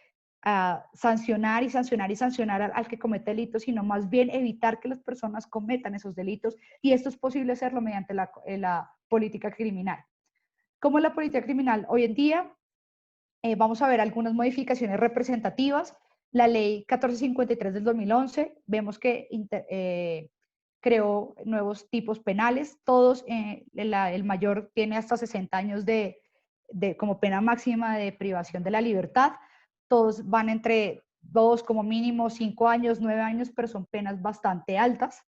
sancionar y sancionar y sancionar al que comete delitos, sino más bien evitar que las personas cometan esos delitos, y esto es posible hacerlo mediante la política criminal. ¿Cómo es la política criminal hoy en día? Vamos a ver algunas modificaciones representativas. La ley 1453 del 2011, vemos que creó nuevos tipos penales, todos, el mayor tiene hasta 60 años como pena máxima de privación de la libertad. Todos van entre 2 como mínimo, 5 años, 9 años, pero son penas bastante altas.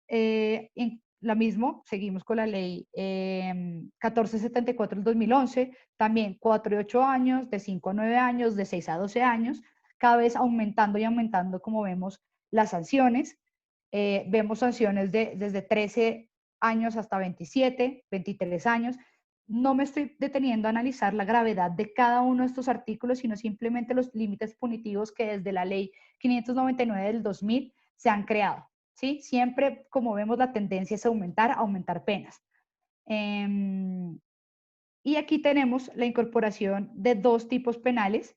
La misma, seguimos con la ley 1474 del 2011, también 4 y 8 años, de 5 a 9 años, de 6 a 12 años, cada vez aumentando y aumentando, como vemos, las sanciones. Vemos sanciones desde 13 años hasta 27, 23 años. No me estoy deteniendo a analizar la gravedad de cada uno de estos artículos, sino simplemente los límites punitivos que desde la ley 599 del 2000 se han creado. ¿Sí? Siempre, como vemos, la tendencia es aumentar penas. Y aquí tenemos la incorporación de 2 tipos penales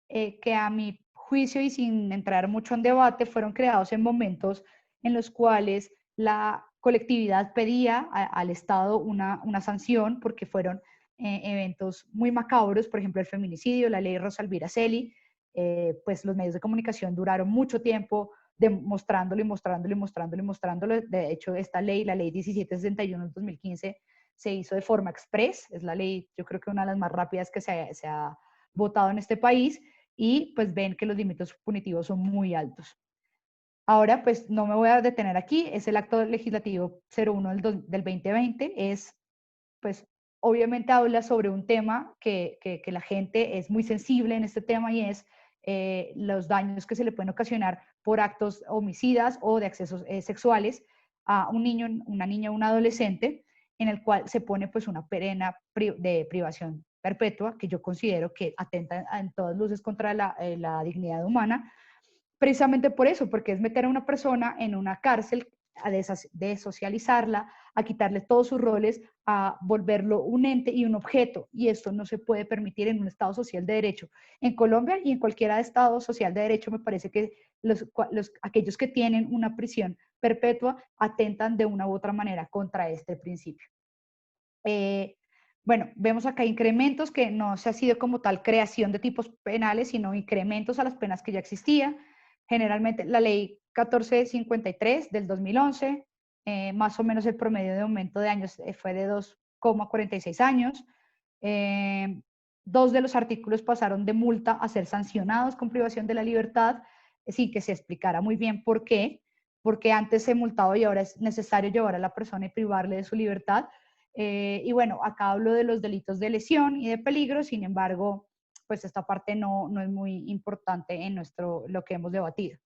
que, a mi juicio y sin entrar mucho en debate, fueron creados en momentos en los cuales la colectividad pedía al Estado una sanción, porque fueron eventos muy macabros. Por ejemplo, el feminicidio, la ley Rosa Elvira Celi. Pues los medios de comunicación duraron mucho tiempo demostrándolo y mostrándolo y mostrándolo y mostrándolo. De hecho, esta ley, la ley 1761 del 2015, se hizo de forma express. Es la ley, yo creo que una de las más rápidas que se ha votado en este país, y pues ven que los límites punitivos son muy altos. Ahora, pues no me voy a detener aquí. Es el acto legislativo 01 del 2020. Es, pues, obviamente habla sobre un tema que la gente es muy sensible en este tema, y es los daños que se le pueden ocasionar por actos homicidas o de accesos sexuales a un niño, una niña o un adolescente. en el cual se pone pues una pena de privación perpetua, que yo considero que atenta en todas luces contra la dignidad humana, precisamente por eso, porque es meter a una persona en una cárcel, a desocializarla, a quitarle todos sus roles, a volverlo un ente y un objeto. Y esto no se puede permitir en un Estado social de derecho. En Colombia y en cualquier Estado social de derecho me parece que aquellos que tienen una prisión perpetua atentan de una u otra manera contra este principio. Bueno, vemos acá incrementos que no se ha sido como tal creación de tipos penales, sino incrementos a las penas que ya existían. Generalmente la ley 1453 del 2011, más o menos el promedio de aumento de años fue de 2,46 años. Dos de los artículos pasaron de multa a ser sancionados con privación de la libertad, sin que se explicara muy bien por qué, porque antes se multaba y ahora es necesario llevar a la persona y privarle de su libertad. Y bueno, acá hablo de los delitos de lesión y de peligro, sin embargo, pues esta parte no es muy importante en lo que hemos debatido.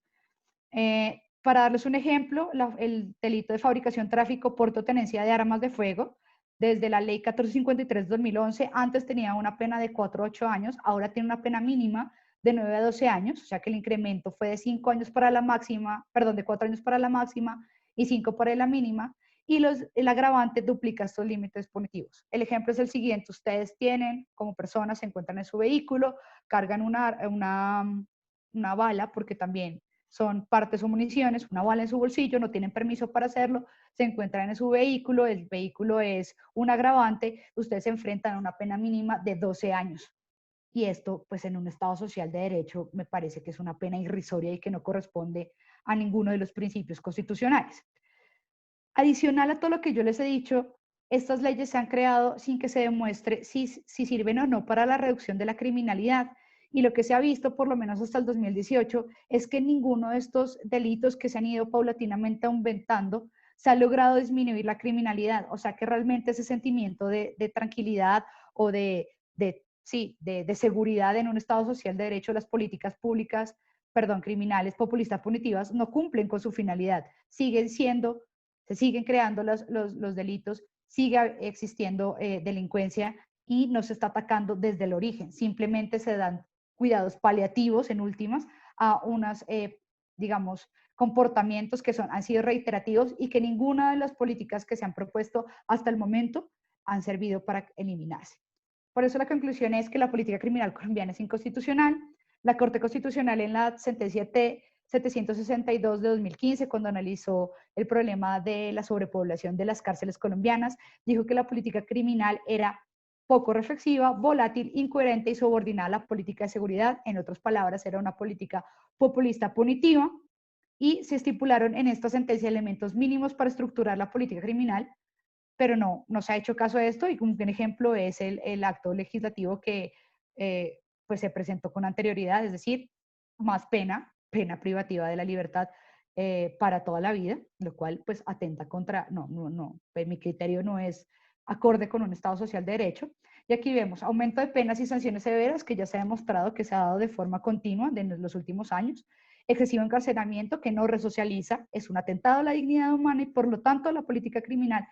Para darles un ejemplo, el delito de fabricación, tráfico, porte o tenencia de armas de fuego, desde la ley 1453 de 2011, antes tenía una pena de 4 a 8 años, ahora tiene una pena mínima de 9 a 12 años, o sea que el incremento fue de 5 años para la máxima, perdón, de 4 años para la máxima y 5 para la mínima, y el agravante duplica estos límites punitivos. El ejemplo es el siguiente: ustedes tienen, como personas, se encuentran en su vehículo, cargan una bala, porque también son partes o municiones, una bala en su bolsillo, no tienen permiso para hacerlo, se encuentran en su vehículo, el vehículo es un agravante, ustedes se enfrentan a una pena mínima de 12 años. Y esto, pues en un Estado social de derecho, me parece que es una pena irrisoria y que no corresponde a ninguno de los principios constitucionales. Adicional a todo lo que yo les he dicho, estas leyes se han creado sin que se demuestre si sirven o no para la reducción de la criminalidad. Y lo que se ha visto, por lo menos hasta el 2018, es que ninguno de estos delitos que se han ido paulatinamente aumentando se ha logrado disminuir la criminalidad. O sea que realmente ese sentimiento de tranquilidad o de seguridad en un Estado social de derecho, las políticas públicas, perdón, criminales, populistas, punitivas, no cumplen con su finalidad. Se siguen creando los delitos, sigue existiendo delincuencia y no se está atacando desde el origen. Simplemente se dan cuidados paliativos, en últimas, a unos, digamos, comportamientos que han sido reiterativos y que ninguna de las políticas que se han propuesto hasta el momento han servido para eliminarse. Por eso la conclusión es que la política criminal colombiana es inconstitucional. La Corte Constitucional, en la sentencia T-762 de 2015, cuando analizó el problema de la sobrepoblación de las cárceles colombianas, dijo que la política criminal era poco reflexiva, volátil, incoherente y subordinada a la política de seguridad. En otras palabras, era una política populista punitiva, y se estipularon en esta sentencia elementos mínimos para estructurar la política criminal, pero no se ha hecho caso de esto, y un ejemplo es el acto legislativo que pues se presentó con anterioridad, es decir, más pena privativa de la libertad para toda la vida, lo cual pues atenta contra, pues, mi criterio no es acorde con un Estado social de derecho. Y aquí vemos aumento de penas y sanciones severas, que ya se ha demostrado que se ha dado de forma continua en los últimos años. Excesivo encarcelamiento, que no resocializa, es un atentado a la dignidad humana y por lo tanto la política criminal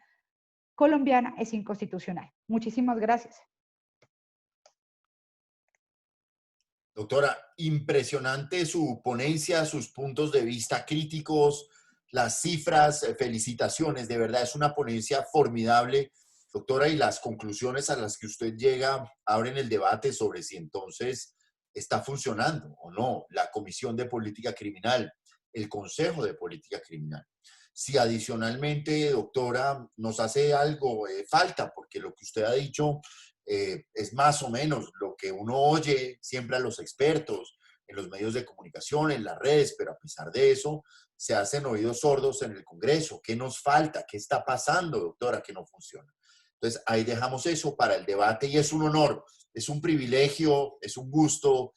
colombiana es inconstitucional. Muchísimas gracias. Doctora, impresionante su ponencia, sus puntos de vista críticos, las cifras, felicitaciones, de verdad es una ponencia formidable, doctora, y las conclusiones a las que usted llega abren el debate sobre si entonces está funcionando o no la Comisión de Política Criminal, el Consejo de Política Criminal. Si adicionalmente, doctora, nos hace algo falta, porque lo que usted ha dicho es más o menos lo que uno oye siempre a los expertos en los medios de comunicación, en las redes, pero a pesar de eso, se hacen oídos sordos en el Congreso. ¿Qué nos falta? ¿Qué está pasando, doctora, que no funciona? Entonces, ahí dejamos eso para el debate y es un honor, es un privilegio, es un gusto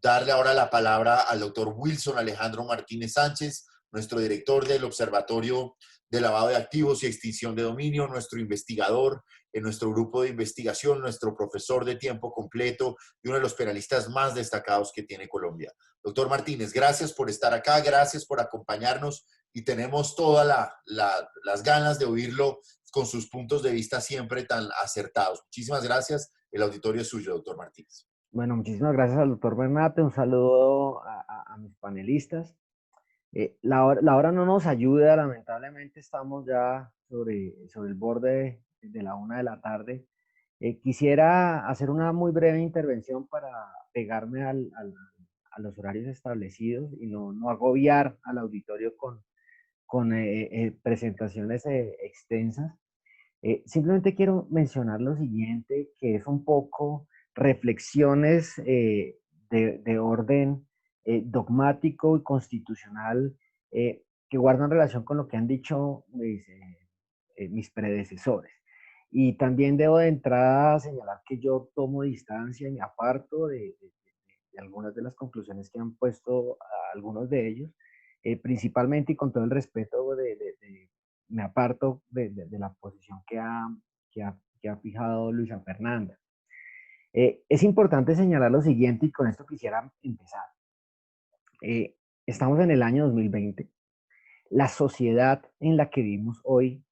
darle ahora la palabra al doctor Wilson Alejandro Martínez Sánchez, nuestro director del Observatorio de Lavado de Activos y Extinción de Dominio, nuestro investigador en nuestro grupo de investigación, nuestro profesor de tiempo completo y uno de los penalistas más destacados que tiene Colombia. Doctor Martínez, gracias por estar acá, gracias por acompañarnos y tenemos todas las ganas de oírlo con sus puntos de vista siempre tan acertados. Muchísimas gracias. El auditorio es suyo, doctor Martínez. Bueno, muchísimas gracias al doctor Bernate, un saludo a mis panelistas. La hora no nos ayuda, lamentablemente estamos ya sobre el borde de la 1 de la tarde. Quisiera hacer una muy breve intervención para pegarme a los horarios establecidos y no agobiar al auditorio con presentaciones extensas. Simplemente quiero mencionar lo siguiente, que es un poco reflexiones de orden dogmático y constitucional que guardan relación con lo que han dicho mis predecesores. Y también debo de entrada señalar que yo tomo distancia y me aparto de algunas de las conclusiones que han puesto algunos de ellos, principalmente y con todo el respeto me aparto de la posición que ha fijado Luisa Fernanda. Es importante señalar lo siguiente y con esto quisiera empezar. Estamos en el año 2020. La sociedad en la que vivimos hoy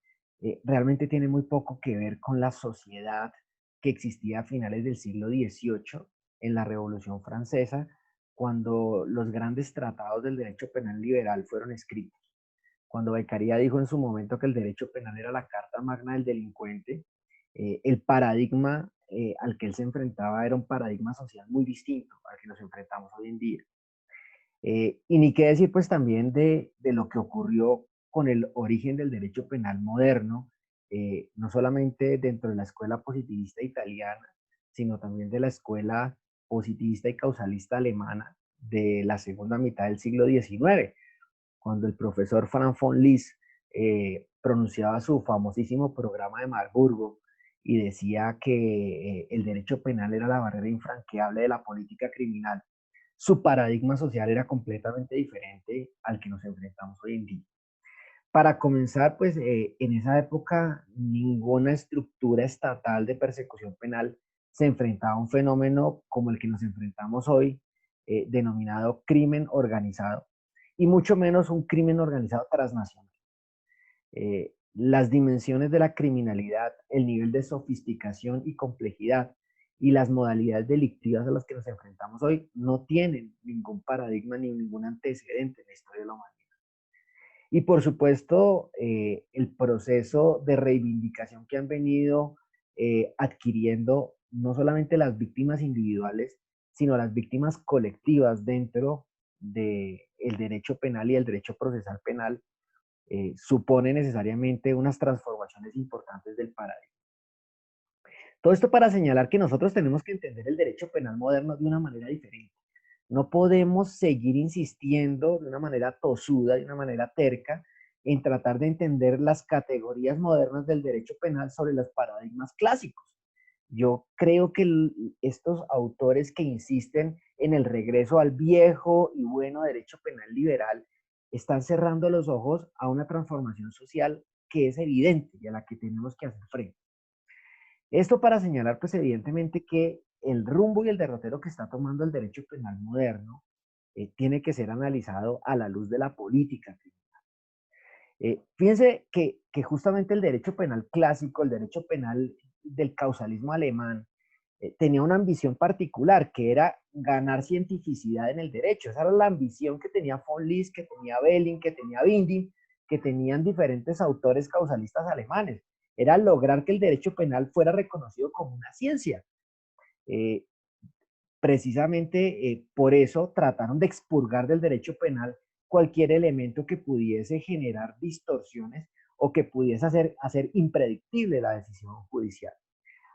realmente tiene muy poco que ver con la sociedad que existía a finales del siglo XVIII en la Revolución Francesa, cuando los grandes tratados del derecho penal liberal fueron escritos. Cuando Beccaria dijo en su momento que el derecho penal era la carta magna del delincuente, el paradigma al que él se enfrentaba era un paradigma social muy distinto al que nos enfrentamos hoy en día. Y ni qué decir pues también de lo que ocurrió con el origen del derecho penal moderno, no solamente dentro de la escuela positivista italiana, sino también de la escuela positivista y causalista alemana de la segunda mitad del siglo XIX, cuando el profesor Franz von Liszt pronunciaba su famosísimo programa de Marburgo y decía que el derecho penal era la barrera infranqueable de la política criminal. Su paradigma social era completamente diferente al que nos enfrentamos hoy en día. Para comenzar, pues en esa época ninguna estructura estatal de persecución penal se enfrentaba a un fenómeno como el que nos enfrentamos hoy, denominado crimen organizado, y mucho menos un crimen organizado transnacional. Las dimensiones de la criminalidad, el nivel de sofisticación y complejidad y las modalidades delictivas a las que nos enfrentamos hoy no tienen ningún paradigma ni ningún antecedente en la historia de la humanidad. Y por supuesto, el proceso de reivindicación que han venido adquiriendo no solamente las víctimas individuales, sino las víctimas colectivas dentro del derecho penal y el derecho procesal penal, supone necesariamente unas transformaciones importantes del paradigma. Todo esto para señalar que nosotros tenemos que entender el derecho penal moderno de una manera diferente. No podemos seguir insistiendo de una manera tosuda, de una manera terca, en tratar de entender las categorías modernas del derecho penal sobre los paradigmas clásicos. Yo creo que estos autores que insisten en el regreso al viejo y bueno derecho penal liberal están cerrando los ojos a una transformación social que es evidente y a la que tenemos que hacer frente. Esto para señalar, pues evidentemente que el rumbo y el derrotero que está tomando el derecho penal moderno tiene que ser analizado a la luz de la política criminal. Fíjense que justamente el derecho penal clásico, el derecho penal del causalismo alemán, tenía una ambición particular, que era ganar cientificidad en el derecho. Esa era la ambición que tenía von Liszt, que tenía Belling, que tenía Winding, que tenían diferentes autores causalistas alemanes. Era lograr que el derecho penal fuera reconocido como una ciencia. Precisamente por eso trataron de expurgar del derecho penal cualquier elemento que pudiese generar distorsiones o que pudiese hacer impredictible la decisión judicial.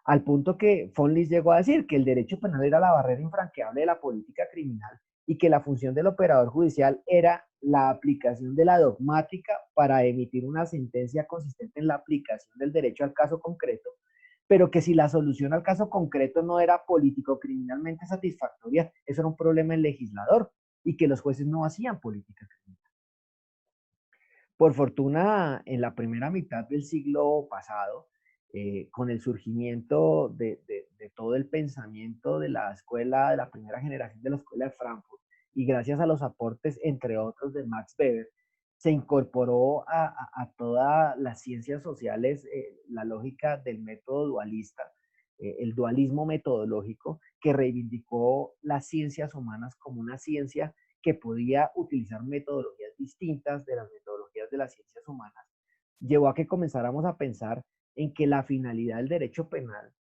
Al punto que von Liszt llegó a decir que el derecho penal era la barrera infranqueable de la política criminal y que la función del operador judicial era la aplicación de la dogmática para emitir una sentencia consistente en la aplicación del derecho al caso concreto, pero que si la solución al caso concreto no era político-criminalmente satisfactoria, eso era un problema del legislador y que los jueces no hacían política criminal. Por fortuna, en la primera mitad del siglo pasado, con el surgimiento de todo el pensamiento de la escuela, de la primera generación de la escuela de Frankfurt, y gracias a los aportes, entre otros, de Max Weber, se incorporó a todas las ciencias sociales la lógica del método dualista, el dualismo metodológico, que reivindicó las ciencias humanas como una ciencia que podía utilizar metodologías distintas de las metodologías de las ciencias humanas, llevó a que comenzáramos a pensar en que la finalidad del derecho penal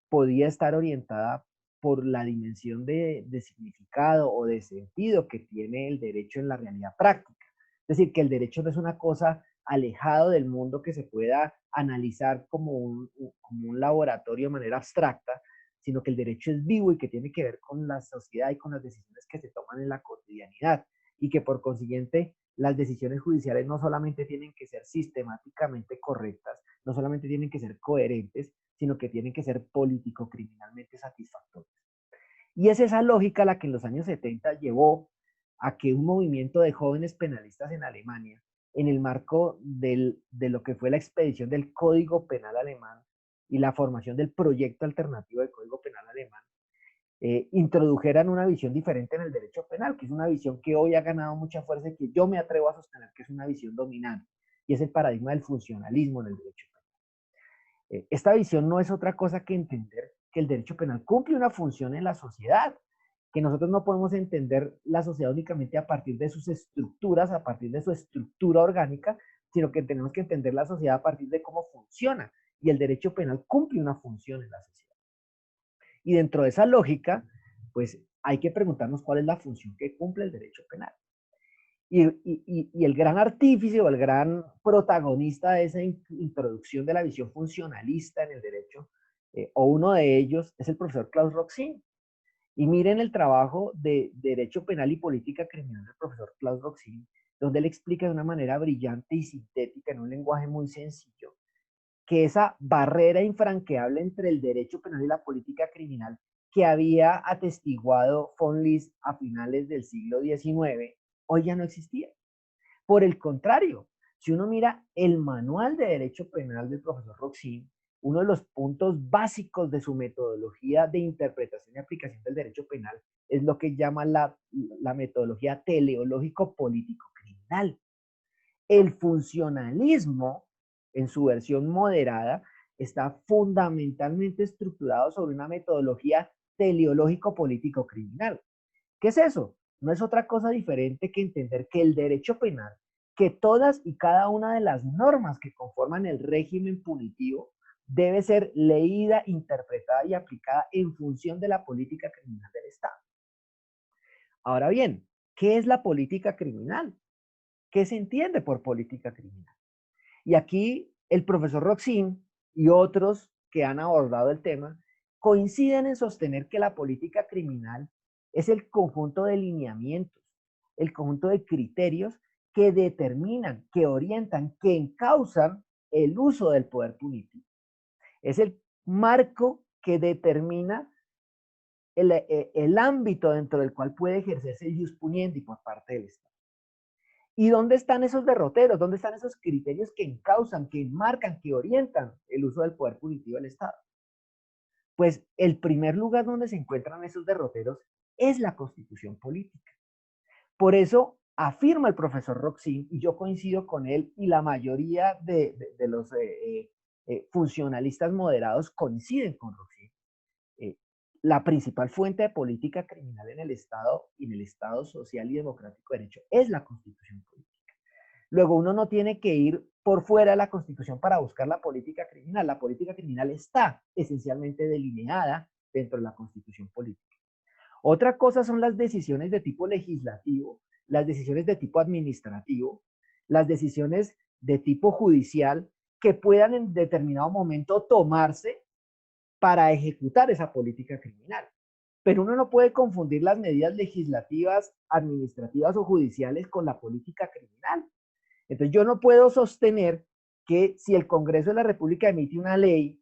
podía estar orientada por la dimensión de significado o de sentido que tiene el derecho en la realidad práctica. Es decir, que el derecho no es una cosa alejado del mundo que se pueda analizar como un laboratorio de manera abstracta, sino que el derecho es vivo y que tiene que ver con la sociedad y con las decisiones que se toman en la cotidianidad, y que por consiguiente las decisiones judiciales no solamente tienen que ser sistemáticamente correctas, no solamente tienen que ser coherentes, sino que tienen que ser político-criminalmente satisfactorias. Y es esa lógica la que en los años 70 llevó a que un movimiento de jóvenes penalistas en Alemania, en el marco de lo que fue la expedición del Código Penal alemán y la formación del proyecto alternativo del Código Penal alemán, introdujeran una visión diferente en el derecho penal, que es una visión que hoy ha ganado mucha fuerza y que yo me atrevo a sostener que es una visión dominante, y es el paradigma del funcionalismo en el derecho penal. Esta visión no es otra cosa que entender que el derecho penal cumple una función en la sociedad, que nosotros no podemos entender la sociedad únicamente a partir de sus estructuras, a partir de su estructura orgánica, sino que tenemos que entender la sociedad a partir de cómo funciona, y el derecho penal cumple una función en la sociedad. Y dentro de esa lógica, pues hay que preguntarnos cuál es la función que cumple el derecho penal. Y el gran artífice o el gran protagonista de esa introducción de la visión funcionalista en el derecho, o uno de ellos, es el profesor Klaus Roxin. Y miren el trabajo de Derecho Penal y Política Criminal del profesor Klaus Roxin, donde él explica de una manera brillante y sintética, en un lenguaje muy sencillo, que esa barrera infranqueable entre el derecho penal y la política criminal que había atestiguado von List a finales del siglo XIX, hoy ya no existía. Por el contrario, si uno mira el manual de derecho penal del profesor Roxin, uno de los puntos básicos de su metodología de interpretación y aplicación del derecho penal es lo que llama la metodología teleológico-político-criminal. El funcionalismo, en su versión moderada, está fundamentalmente estructurado sobre una metodología teleológico-político-criminal. ¿Qué es eso? No es otra cosa diferente que entender que el derecho penal, que todas y cada una de las normas que conforman el régimen punitivo, debe ser leída, interpretada y aplicada en función de la política criminal del Estado. Ahora bien, ¿qué es la política criminal? ¿Qué se entiende por política criminal? Y aquí el profesor Roxin y otros que han abordado el tema coinciden en sostener que la política criminal es el conjunto de lineamientos, el conjunto de criterios que determinan, que orientan, que encauzan el uso del poder punitivo. Es el marco que determina el ámbito dentro del cual puede ejercerse el ius puniendi por parte del Estado. ¿Y dónde están esos derroteros? ¿Dónde están esos criterios que encauzan, que enmarcan, que orientan el uso del poder punitivo del Estado? Pues el primer lugar donde se encuentran esos derroteros es la Constitución política. Por eso afirma el profesor Roxin, y yo coincido con él, y la mayoría de los funcionalistas moderados coinciden con Roxin, la principal fuente de política criminal en el Estado y en el Estado social y democrático de derecho es la Constitución política. Luego uno no tiene que ir por fuera de la Constitución para buscar la política criminal. La política criminal está esencialmente delineada dentro de la Constitución política. Otra cosa son las decisiones de tipo legislativo, las decisiones de tipo administrativo, las decisiones de tipo judicial que puedan en determinado momento tomarse para ejecutar esa política criminal. Pero uno no puede confundir las medidas legislativas, administrativas o judiciales con la política criminal. Entonces yo no puedo sostener que si el Congreso de la República emite una ley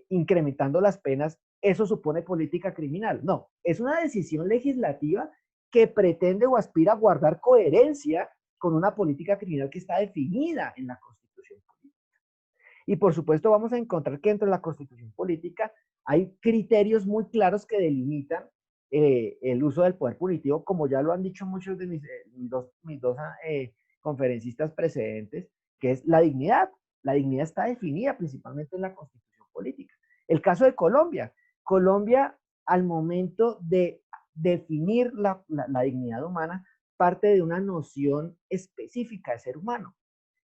incrementando las penas, eso supone política criminal. No, es una decisión legislativa que pretende o aspira a guardar coherencia con una política criminal que está definida en la Constitución política. Y por supuesto vamos a encontrar que dentro de la Constitución política hay criterios muy claros que delimitan el uso del poder punitivo, como ya lo han dicho muchos de mis dos conferencistas precedentes, que es la dignidad. La dignidad está definida principalmente en la Constitución política. El caso de Colombia. Colombia, al momento de definir la dignidad humana, parte de una noción específica de ser humano.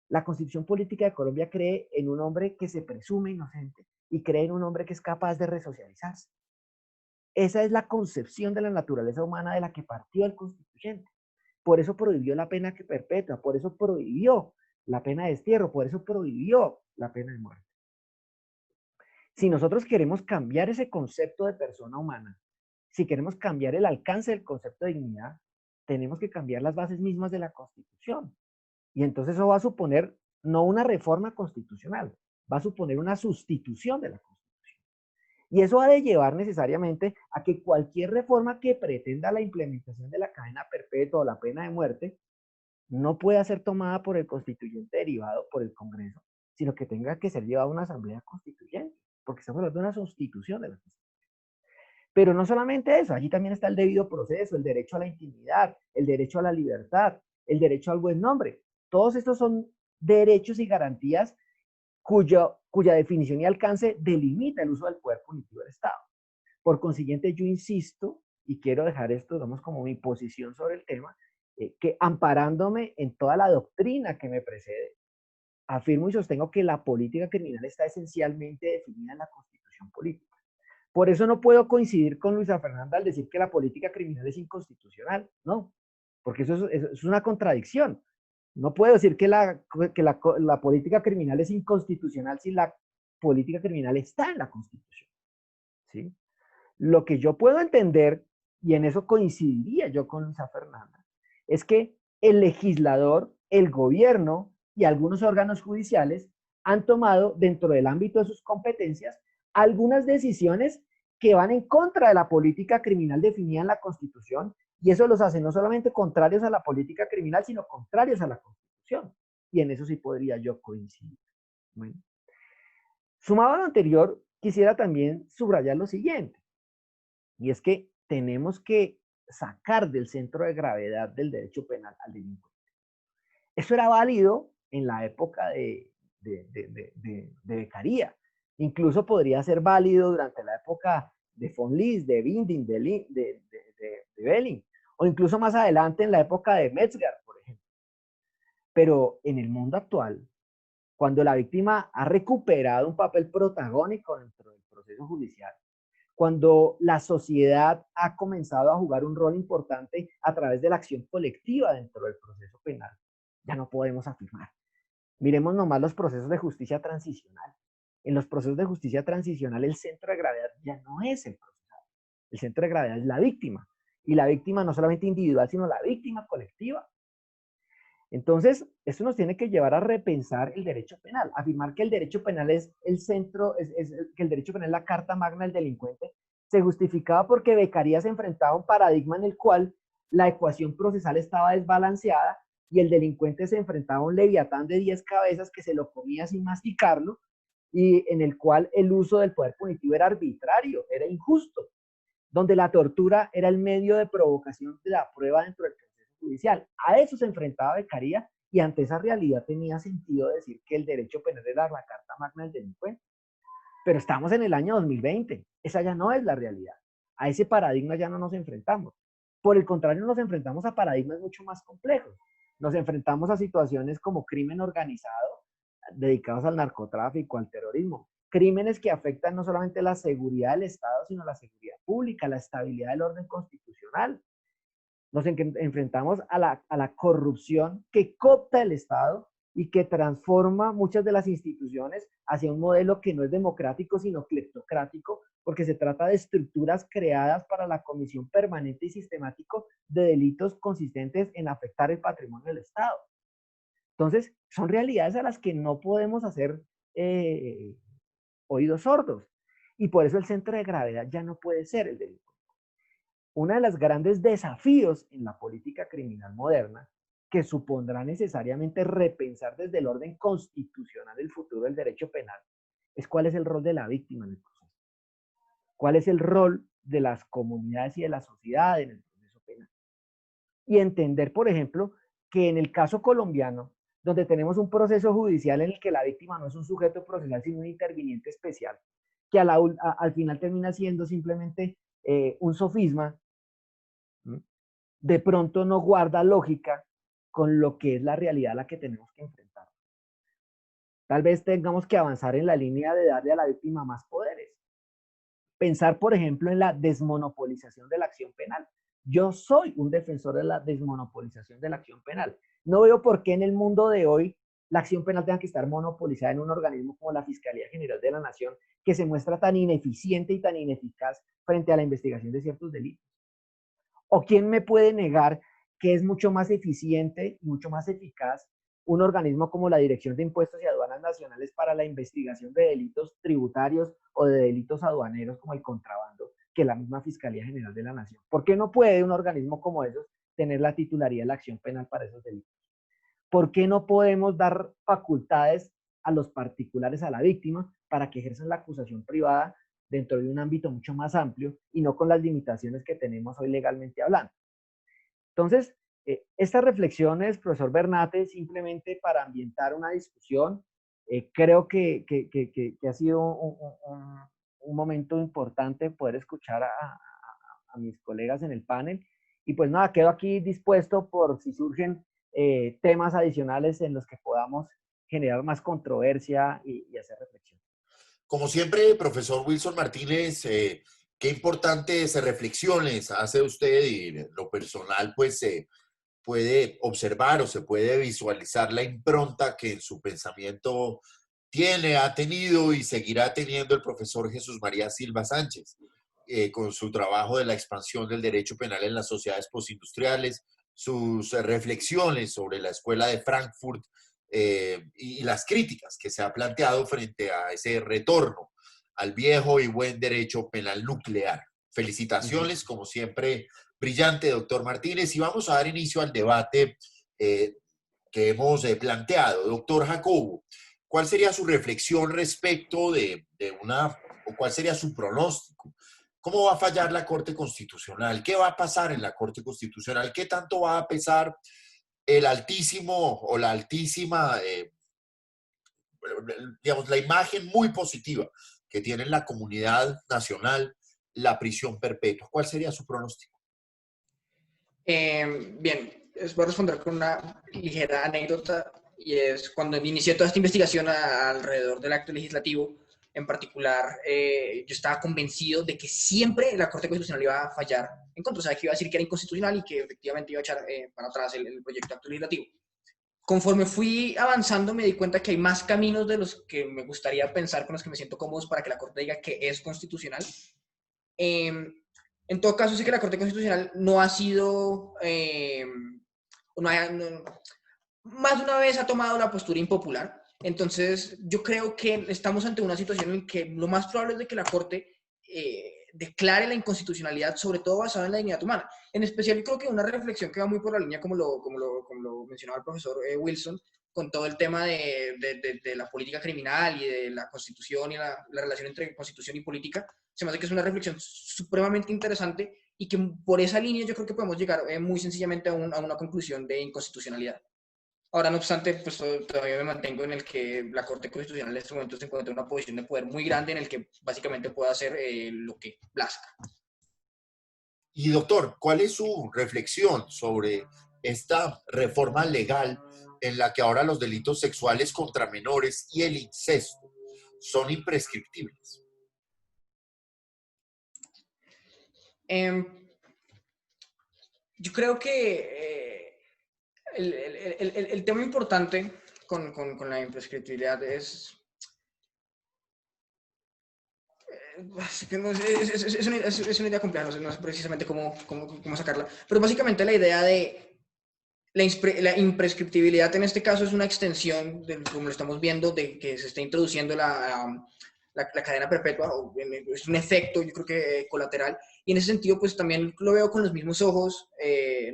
La Constitución política de Colombia cree en un hombre que se presume inocente y cree en un hombre que es capaz de resocializarse. Esa es la concepción de la naturaleza humana de la que partió el constituyente. Por eso prohibió la pena perpetua, por eso prohibió la pena de destierro, por eso prohibió la pena de muerte. Si nosotros queremos cambiar ese concepto de persona humana, si queremos cambiar el alcance del concepto de dignidad, tenemos que cambiar las bases mismas de la Constitución. Y entonces eso va a suponer no una reforma constitucional, va a suponer una sustitución de la Constitución. Y eso ha de llevar necesariamente a que cualquier reforma que pretenda la implementación de la cadena perpetua o la pena de muerte no pueda ser tomada por el constituyente derivado por el Congreso, sino que tenga que ser llevada a una asamblea constituyente, porque estamos hablando de una sustitución de la Constitución. Pero no solamente eso, allí también está el debido proceso, el derecho a la intimidad, el derecho a la libertad, el derecho al buen nombre. Todos estos son derechos y garantías cuya definición y alcance delimita el uso del poder punitivo del Estado. Por consiguiente, yo insisto, y quiero dejar esto, digamos, como mi posición sobre el tema, que amparándome en toda la doctrina que me precede, afirmo y sostengo que la política criminal está esencialmente definida en la Constitución política. Por eso no puedo coincidir con Luisa Fernanda al decir que la política criminal es inconstitucional, no, porque eso es una contradicción. No puedo decir que la política criminal es inconstitucional si la política criminal está en la Constitución, ¿sí? Lo que yo puedo entender, y en eso coincidiría yo con Luisa Fernanda, es que el legislador, el gobierno y algunos órganos judiciales han tomado dentro del ámbito de sus competencias algunas decisiones que van en contra de la política criminal definida en la Constitución, y eso los hace no solamente contrarios a la política criminal, sino contrarios a la Constitución. Y en eso sí podría yo coincidir. Bueno. Sumado a lo anterior, quisiera también subrayar lo siguiente, y es que tenemos que sacar del centro de gravedad del derecho penal al delincuente. Eso era válido en la época de Beccaria. Incluso podría ser válido durante la época de von Lis, de Binding, de Belling, o incluso más adelante en la época de Metzger, por ejemplo. Pero en el mundo actual, cuando la víctima ha recuperado un papel protagónico dentro del proceso judicial, cuando la sociedad ha comenzado a jugar un rol importante a través de la acción colectiva dentro del proceso penal, ya no podemos afirmar. Miremos nomás los procesos de justicia transicional. En los procesos de justicia transicional el centro de gravedad ya no es el procesado. El centro de gravedad es la víctima. Y la víctima no solamente individual, sino la víctima colectiva. Entonces, esto nos tiene que llevar a repensar el derecho penal. Afirmar que el derecho penal es el centro, que el derecho penal es la carta magna del delincuente, se justificaba porque Beccaria se enfrentaba a un paradigma en el cual la ecuación procesal estaba desbalanceada y el delincuente se enfrentaba a un leviatán de 10 cabezas que se lo comía sin masticarlo, y en el cual el uso del poder punitivo era arbitrario, era injusto, donde la tortura era el medio de provocación de la prueba dentro del proceso judicial. A eso se enfrentaba Beccaria, y ante esa realidad tenía sentido decir que el derecho penal era la carta magna del delincuente. Pero estamos en el año 2020, esa ya no es la realidad. A ese paradigma ya no nos enfrentamos. Por el contrario, nos enfrentamos a paradigmas mucho más complejos. Nos enfrentamos a situaciones como crimen organizado, dedicados al narcotráfico, al terrorismo. Crímenes que afectan no solamente la seguridad del Estado, sino la seguridad pública, la estabilidad del orden constitucional. Nos enfrentamos a la corrupción que coopta el Estado y que transforma muchas de las instituciones hacia un modelo que no es democrático, sino cleptocrático, porque se trata de estructuras creadas para la comisión permanente y sistemático de delitos consistentes en afectar el patrimonio del Estado. Entonces, son realidades a las que no podemos hacer oídos sordos. Y por eso el centro de gravedad ya no puede ser el delincuente. Uno de los grandes desafíos en la política criminal moderna, que supondrá necesariamente repensar desde el orden constitucional el futuro del derecho penal, es cuál es el rol de la víctima en el proceso. ¿Cuál es el rol de las comunidades y de la sociedad en el proceso penal? Y entender, por ejemplo, que en el caso colombiano, donde tenemos un proceso judicial en el que la víctima no es un sujeto procesal, sino un interviniente especial, que al final termina siendo simplemente un sofisma, de pronto no guarda lógica con lo que es la realidad a la que tenemos que enfrentar. Tal vez tengamos que avanzar en la línea de darle a la víctima más poderes. Pensar, por ejemplo, en la desmonopolización de la acción penal. Yo soy un defensor de la desmonopolización de la acción penal. No veo por qué en el mundo de hoy la acción penal tenga que estar monopolizada en un organismo como la Fiscalía General de la Nación, que se muestra tan ineficiente y tan ineficaz frente a la investigación de ciertos delitos. ¿O quién me puede negar que es mucho más eficiente y mucho más eficaz un organismo como la Dirección de Impuestos y Aduanas Nacionales para la investigación de delitos tributarios o de delitos aduaneros como el contrabando que la misma Fiscalía General de la Nación? ¿Por qué no puede un organismo como esos tener la titularidad de la acción penal para esos delitos? ¿Por qué no podemos dar facultades a los particulares, a la víctima, para que ejerzan la acusación privada dentro de un ámbito mucho más amplio y no con las limitaciones que tenemos hoy legalmente hablando? Entonces, estas reflexiones, profesor Bernate, simplemente para ambientar una discusión, creo que ha sido un momento importante poder escuchar a mis colegas en el panel. Y pues nada, quedo aquí dispuesto por si surgen temas adicionales en los que podamos generar más controversia y hacer reflexión. Como siempre, profesor Wilson Martínez, qué importantes reflexiones hace usted y en lo personal, pues puede observar o se puede visualizar la impronta que en su pensamiento tiene, ha tenido y seguirá teniendo el profesor Jesús María Silva Sánchez, con su trabajo de la expansión del derecho penal en las sociedades postindustriales, sus reflexiones sobre la escuela de Frankfurt y las críticas que se ha planteado frente a ese retorno al viejo y buen derecho penal nuclear. Felicitaciones, como siempre, brillante, doctor Martínez, y vamos a dar inicio al debate que hemos planteado. Doctor Jacobo, ¿cuál sería su reflexión respecto de o cuál sería su pronóstico? ¿Cómo va a fallar la Corte Constitucional? ¿Qué va a pasar en la Corte Constitucional? ¿Qué tanto va a pesar el altísimo o la altísima, digamos, la imagen muy positiva que tiene en la comunidad nacional la prisión perpetua? ¿Cuál sería su pronóstico? Bien, voy a responder con una ligera anécdota, y es cuando inicié toda esta investigación alrededor del acto legislativo, en particular, yo estaba convencido de que siempre la Corte Constitucional iba a fallar en contra, o sea, que iba a decir que era inconstitucional y que efectivamente iba a echar para atrás el proyecto de acto legislativo. Conforme fui avanzando, me di cuenta que hay más caminos de los que me gustaría pensar, con los que me siento cómodos para que la Corte diga que es constitucional. En todo caso, sí que la Corte Constitucional no ha sido, más de una vez ha tomado la postura impopular. Entonces, yo creo que estamos ante una situación en que lo más probable es de que la Corte declare la inconstitucionalidad, sobre todo basada en la dignidad humana. En especial, yo creo que una reflexión que va muy por la línea, como lo mencionaba el profesor Wilson, con todo el tema de la política criminal y de la Constitución y la relación entre Constitución y política, se me hace que es una reflexión supremamente interesante y que por esa línea yo creo que podemos llegar muy sencillamente a una conclusión de inconstitucionalidad. Ahora, no obstante, pues todavía me mantengo en el que la Corte Constitucional en este momento se encuentra en una posición de poder muy grande en el que básicamente puede hacer lo que plazca. Y doctor, ¿cuál es su reflexión sobre esta reforma legal en la que ahora los delitos sexuales contra menores y el incesto son imprescriptibles? Yo creo que el tema importante con la imprescriptibilidad es una idea compleja, no sé precisamente cómo sacarla, pero básicamente la idea de la imprescriptibilidad en este caso es una extensión, como lo estamos viendo, de que se está introduciendo la cadena perpetua, es un efecto, yo creo que colateral, y en ese sentido, pues también lo veo con los mismos ojos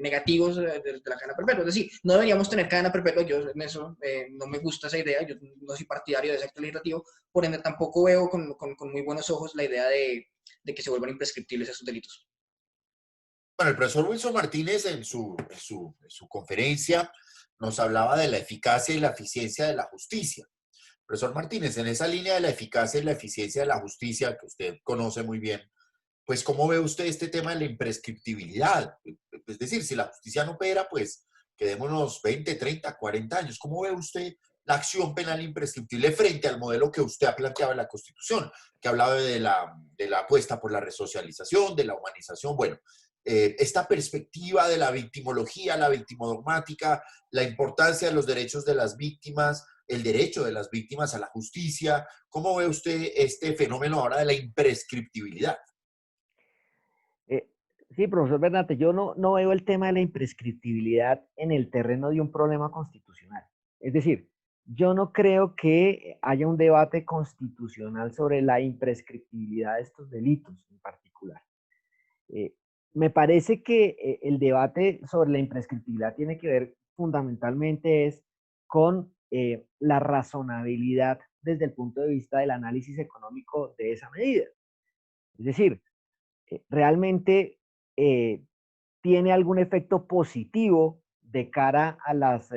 negativos de la cadena perpetua. Es decir, no deberíamos tener cadena perpetua, yo en eso no me gusta esa idea, yo no soy partidario de ese acto legislativo, por ende tampoco veo con muy buenos ojos la idea de que se vuelvan imprescriptibles esos delitos. Bueno, el profesor Wilson Martínez en su conferencia nos hablaba de la eficacia y la eficiencia de la justicia. Profesor Martínez, en esa línea de la eficacia y la eficiencia de la justicia, que usted conoce muy bien, pues ¿cómo ve usted este tema de la imprescriptibilidad? Es decir, si la justicia no opera, pues quedémonos 20, 30, 40 años. ¿Cómo ve usted la acción penal imprescriptible frente al modelo que usted ha planteado en la Constitución, que hablaba de la apuesta por la resocialización, de la humanización? Bueno, esta perspectiva de la victimología, la victimodogmática, la importancia de los derechos de las víctimas, el derecho de las víctimas a la justicia. ¿Cómo ve usted este fenómeno ahora de la imprescriptibilidad? Eh, sí, profesor Bernate, yo no veo el tema de la imprescriptibilidad en el terreno de un problema constitucional. Es decir, yo no creo que haya un debate constitucional sobre la imprescriptibilidad de estos delitos en particular. Eh, Me parece que el debate sobre la imprescriptibilidad tiene que ver fundamentalmente es con la razonabilidad desde el punto de vista del análisis económico de esa medida. Es decir, realmente eh, tiene algún efecto positivo de cara a las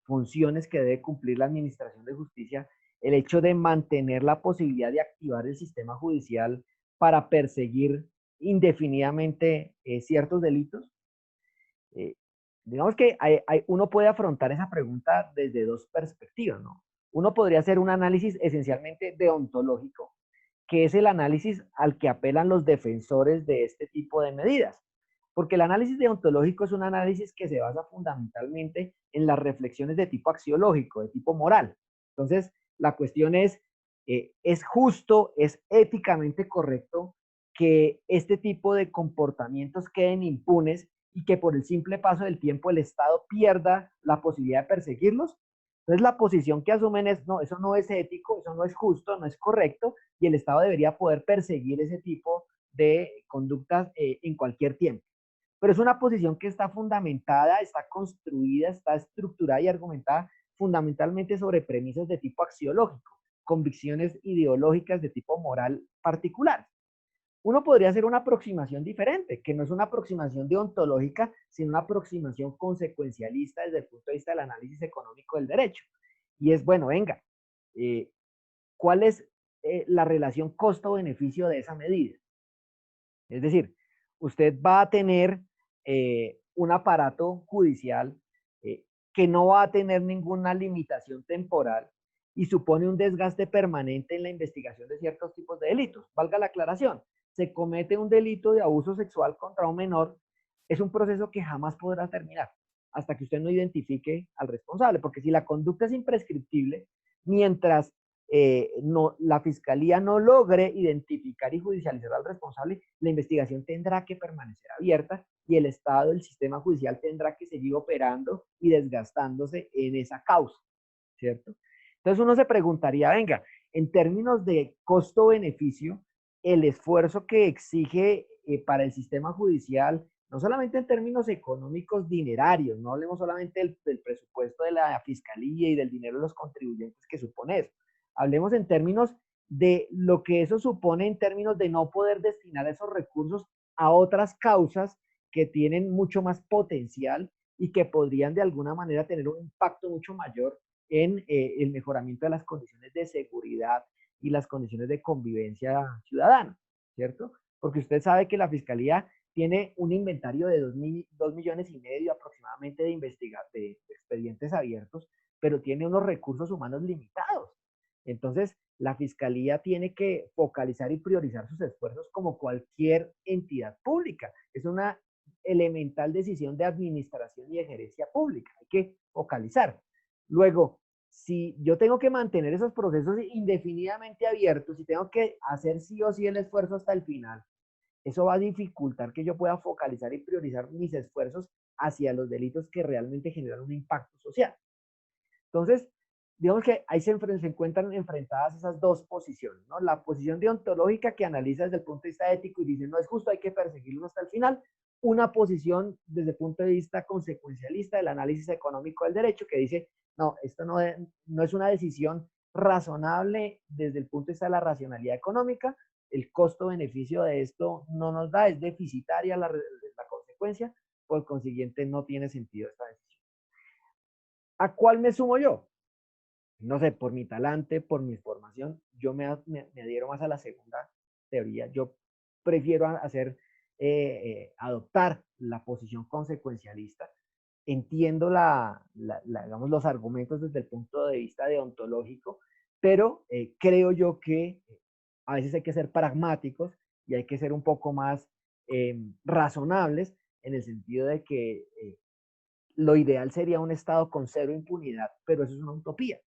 funciones que debe cumplir la Administración de Justicia, el hecho de mantener la posibilidad de activar el sistema judicial para perseguir indefinidamente ciertos delitos. Eh, digamos que uno puede afrontar esa pregunta desde dos perspectivas, ¿no? Uno podría hacer un análisis esencialmente deontológico, que es el análisis al que apelan los defensores de este tipo de medidas. Porque el análisis deontológico es un análisis que se basa fundamentalmente en las reflexiones de tipo axiológico, de tipo moral. Entonces, la cuestión ¿es justo, es éticamente correcto que este tipo de comportamientos queden impunes y que por el simple paso del tiempo el Estado pierda la posibilidad de perseguirlos? Entonces la posición que asumen es, no, eso no es ético, eso no es justo, no es correcto, y el Estado debería poder perseguir ese tipo de conductas en cualquier tiempo. Pero es una posición que está fundamentada, está construida, está estructurada y argumentada fundamentalmente sobre premisas de tipo axiológico, convicciones ideológicas de tipo moral particular. Uno podría hacer una aproximación diferente, que no es una aproximación deontológica, sino una aproximación consecuencialista desde el punto de vista del análisis económico del derecho. Y es, bueno, venga, eh, ¿cuál es la relación costo-beneficio de esa medida? Es decir, usted va a tener un aparato judicial que no va a tener ninguna limitación temporal y supone un desgaste permanente en la investigación de ciertos tipos de delitos. Valga la aclaración, se comete un delito de abuso sexual contra un menor, es un proceso que jamás podrá terminar hasta que usted no identifique al responsable, porque si la conducta es imprescriptible, mientras la fiscalía no logre identificar y judicializar al responsable, la investigación tendrá que permanecer abierta y el Estado, el sistema judicial tendrá que seguir operando y desgastándose en esa causa, ¿cierto? Entonces uno se preguntaría, venga, en términos de costo-beneficio, el esfuerzo que exige para el sistema judicial, no solamente en términos económicos dinerarios, no hablemos solamente del presupuesto de la fiscalía y del dinero de los contribuyentes que supone eso, hablemos en términos de lo que eso supone en términos de no poder destinar esos recursos a otras causas que tienen mucho más potencial y que podrían de alguna manera tener un impacto mucho mayor en el mejoramiento de las condiciones de seguridad y las condiciones de convivencia ciudadana, ¿cierto? Porque usted sabe que la Fiscalía tiene un inventario de 2,5 millones aproximadamente de expedientes abiertos, pero tiene unos recursos humanos limitados. Entonces, la Fiscalía tiene que focalizar y priorizar sus esfuerzos como cualquier entidad pública. Es una elemental decisión de administración y de gerencia pública. Hay que focalizar. Luego, si yo tengo que mantener esos procesos indefinidamente abiertos y tengo que hacer sí o sí el esfuerzo hasta el final, eso va a dificultar que yo pueda focalizar y priorizar mis esfuerzos hacia los delitos que realmente generan un impacto social. Entonces, digamos que ahí se encuentran enfrentadas esas dos posiciones, ¿no? La posición deontológica que analiza desde el punto de vista ético y dice, no es justo, hay que perseguirlo hasta el final. Una posición desde el punto de vista consecuencialista del análisis económico del derecho que dice, no, esto no es una decisión razonable desde el punto de vista de la racionalidad económica, el costo-beneficio de esto no nos da, es deficitaria la consecuencia consecuencia, por consiguiente no tiene sentido esta decisión. ¿A cuál me sumo yo? No sé, por mi talante, por mi formación, yo me adhiero más a la segunda teoría. Yo prefiero adoptar la posición consecuencialista. Entiendo digamos, los argumentos desde el punto de vista deontológico, pero creo yo que a veces hay que ser pragmáticos y hay que ser un poco más razonables en el sentido de que lo ideal sería un Estado con cero impunidad, pero eso es una utopía.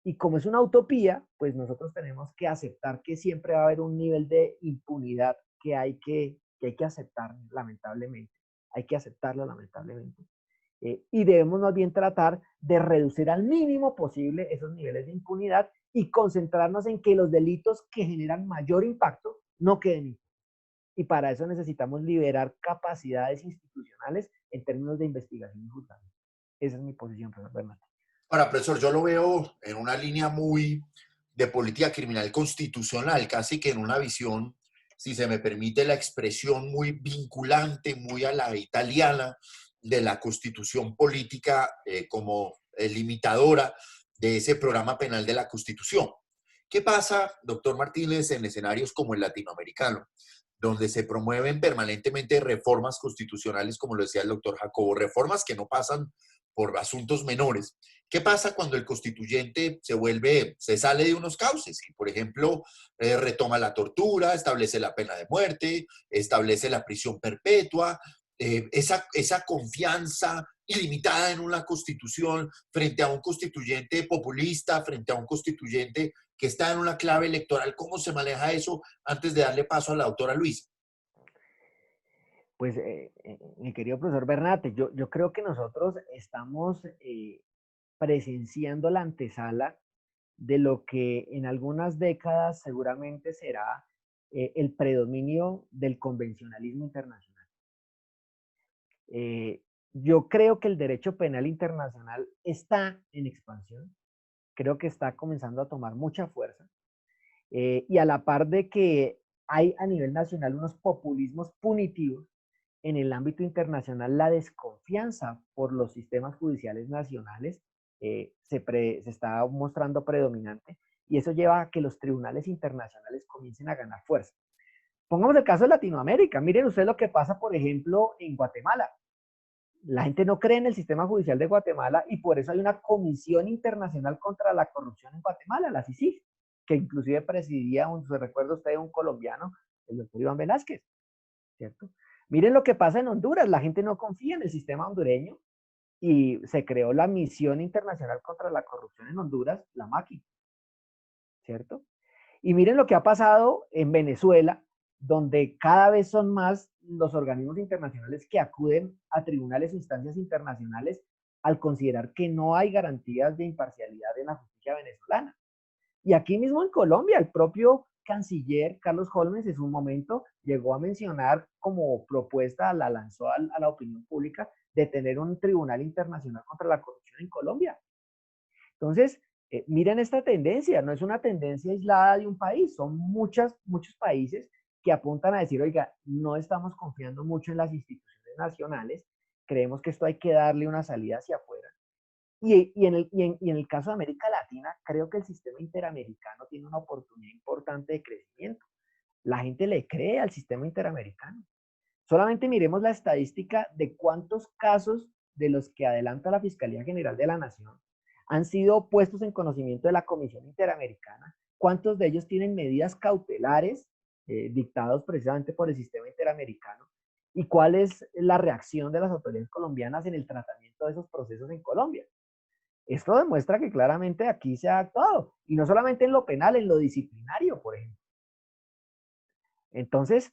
Y como es una utopía, pues nosotros tenemos que aceptar que siempre va a haber un nivel de impunidad que hay que aceptar, lamentablemente. Hay que aceptarlo, lamentablemente. Y debemos más bien tratar de reducir al mínimo posible esos niveles de impunidad y concentrarnos en que los delitos que generan mayor impacto no queden impunes. Y para eso necesitamos liberar capacidades institucionales en términos de investigación y juzgamiento. Esa es mi posición, profesor Bernat. Ahora, profesor, yo lo veo en una línea muy de política criminal constitucional, casi que en una visión, si se me permite la expresión, muy vinculante, muy a la italiana, de la constitución política como limitadora de ese programa penal de la Constitución. ¿Qué pasa, doctor Martínez, en escenarios como el latinoamericano, donde se promueven permanentemente reformas constitucionales, como lo decía el doctor Jacobo, reformas que no pasan por asuntos menores? ¿Qué pasa cuando el constituyente se sale de unos cauces y, por ejemplo, retoma la tortura, establece la pena de muerte, establece la prisión perpetua? Esa confianza ilimitada en una constitución frente a un constituyente populista, frente a un constituyente que está en una clave electoral, ¿cómo se maneja eso antes de darle paso a la doctora Luisa? Pues, mi querido profesor Bernate, yo creo que nosotros estamos presenciando la antesala de lo que en algunas décadas seguramente será el predominio del convencionalismo internacional. Yo creo que el derecho penal internacional está en expansión, creo que está comenzando a tomar mucha fuerza, y a la par de que hay a nivel nacional unos populismos punitivos, en el ámbito internacional la desconfianza por los sistemas judiciales nacionales se está mostrando predominante, y eso lleva a que los tribunales internacionales comiencen a ganar fuerza. Pongamos el caso de Latinoamérica. Miren ustedes lo que pasa, por ejemplo, en Guatemala. La gente no cree en el sistema judicial de Guatemala y por eso hay una Comisión Internacional contra la Corrupción en Guatemala, la CICIG, que inclusive presidía, se recuerda usted, un colombiano, el doctor Iván Velázquez, ¿cierto? Miren lo que pasa en Honduras. La gente no confía en el sistema hondureño y se creó la Misión Internacional contra la Corrupción en Honduras, la MACI, ¿cierto? Y miren lo que ha pasado en Venezuela, donde cada vez son más los organismos internacionales que acuden a tribunales e instancias internacionales al considerar que no hay garantías de imparcialidad en la justicia venezolana. Y aquí mismo en Colombia, el propio canciller Carlos Holmes en su momento llegó a mencionar como propuesta, la lanzó a la opinión pública, de tener un tribunal internacional contra la corrupción en Colombia. Entonces, miren esta tendencia, no es una tendencia aislada de un país, son muchos países que apuntan a decir, oiga, no estamos confiando mucho en las instituciones nacionales, creemos que esto hay que darle una salida hacia afuera. Y en el caso de América Latina, creo que el sistema interamericano tiene una oportunidad importante de crecimiento. La gente le cree al sistema interamericano. Solamente miremos la estadística de cuántos casos de los que adelanta la Fiscalía General de la Nación han sido puestos en conocimiento de la Comisión Interamericana, cuántos de ellos tienen medidas cautelares dictados precisamente por el sistema interamericano, y cuál es la reacción de las autoridades colombianas en el tratamiento de esos procesos en Colombia. Esto demuestra que claramente aquí se ha actuado, y no solamente en lo penal, en lo disciplinario, por ejemplo. Entonces,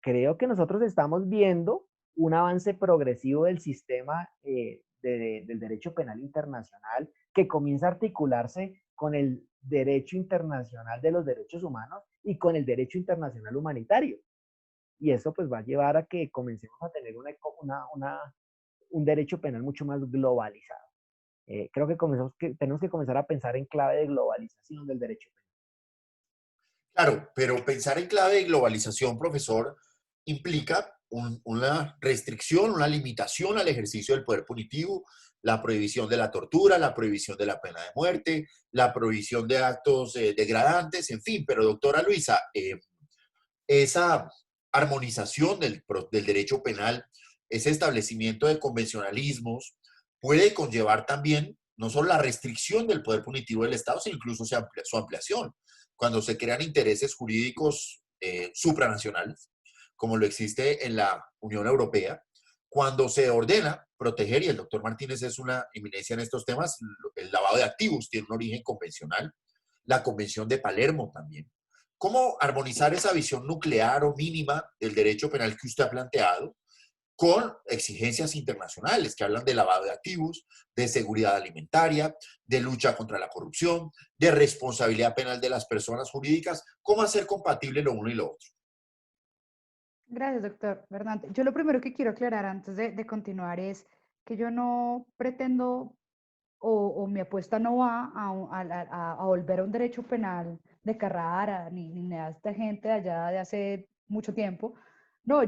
creo que nosotros estamos viendo un avance progresivo del sistema del derecho penal internacional, que comienza a articularse con el derecho internacional de los derechos humanos y con el derecho internacional humanitario. Y eso pues va a llevar a que comencemos a tener un derecho penal mucho más globalizado. Creo que tenemos que comenzar a pensar en clave de globalización del derecho penal. Claro, pero pensar en clave de globalización, profesor, implica una restricción, una limitación al ejercicio del poder punitivo, la prohibición de la tortura, la prohibición de la pena de muerte, la prohibición de actos degradantes, en fin. Pero doctora Luisa, esa armonización del derecho penal, ese establecimiento de convencionalismos, puede conllevar también no solo la restricción del poder punitivo del Estado, sino incluso su ampliación, cuando se crean intereses jurídicos supranacionales, como lo existe en la Unión Europea, cuando se ordena proteger, y el doctor Martínez es una eminencia en estos temas, el lavado de activos tiene un origen convencional, la Convención de Palermo también. ¿Cómo armonizar esa visión nuclear o mínima del derecho penal que usted ha planteado con exigencias internacionales que hablan de lavado de activos, de seguridad alimentaria, de lucha contra la corrupción, de responsabilidad penal de las personas jurídicas? ¿Cómo hacer compatible lo uno y lo otro? Gracias, doctor Bernante. Yo lo primero que quiero aclarar antes de continuar es que yo no pretendo o mi apuesta no va a volver a un derecho penal de Carrara ni a esta gente de allá de hace mucho tiempo. No,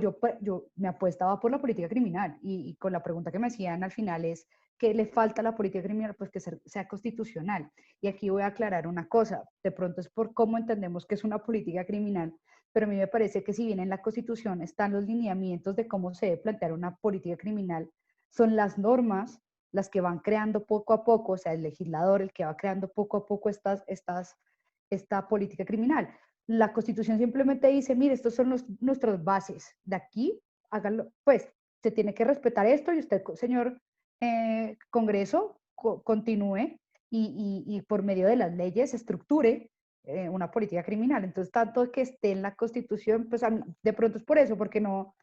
mi apuesta va por la política criminal y con la pregunta que me hacían al final es ¿qué le falta a la política criminal? Pues que sea constitucional. Y aquí voy a aclarar una cosa, de pronto es por cómo entendemos que es una política criminal, pero a mí me parece que si bien en la Constitución están los lineamientos de cómo se debe plantear una política criminal, son las normas las que van creando poco a poco, o sea, el legislador el que va creando poco a poco esta política criminal. La Constitución simplemente dice, mire, estos son nuestras bases, de aquí, háganlo, pues, se tiene que respetar esto y usted, señor Congreso, continúe y por medio de las leyes estructure una política criminal. Entonces, tanto que esté en la Constitución, pues de pronto es por eso, porque no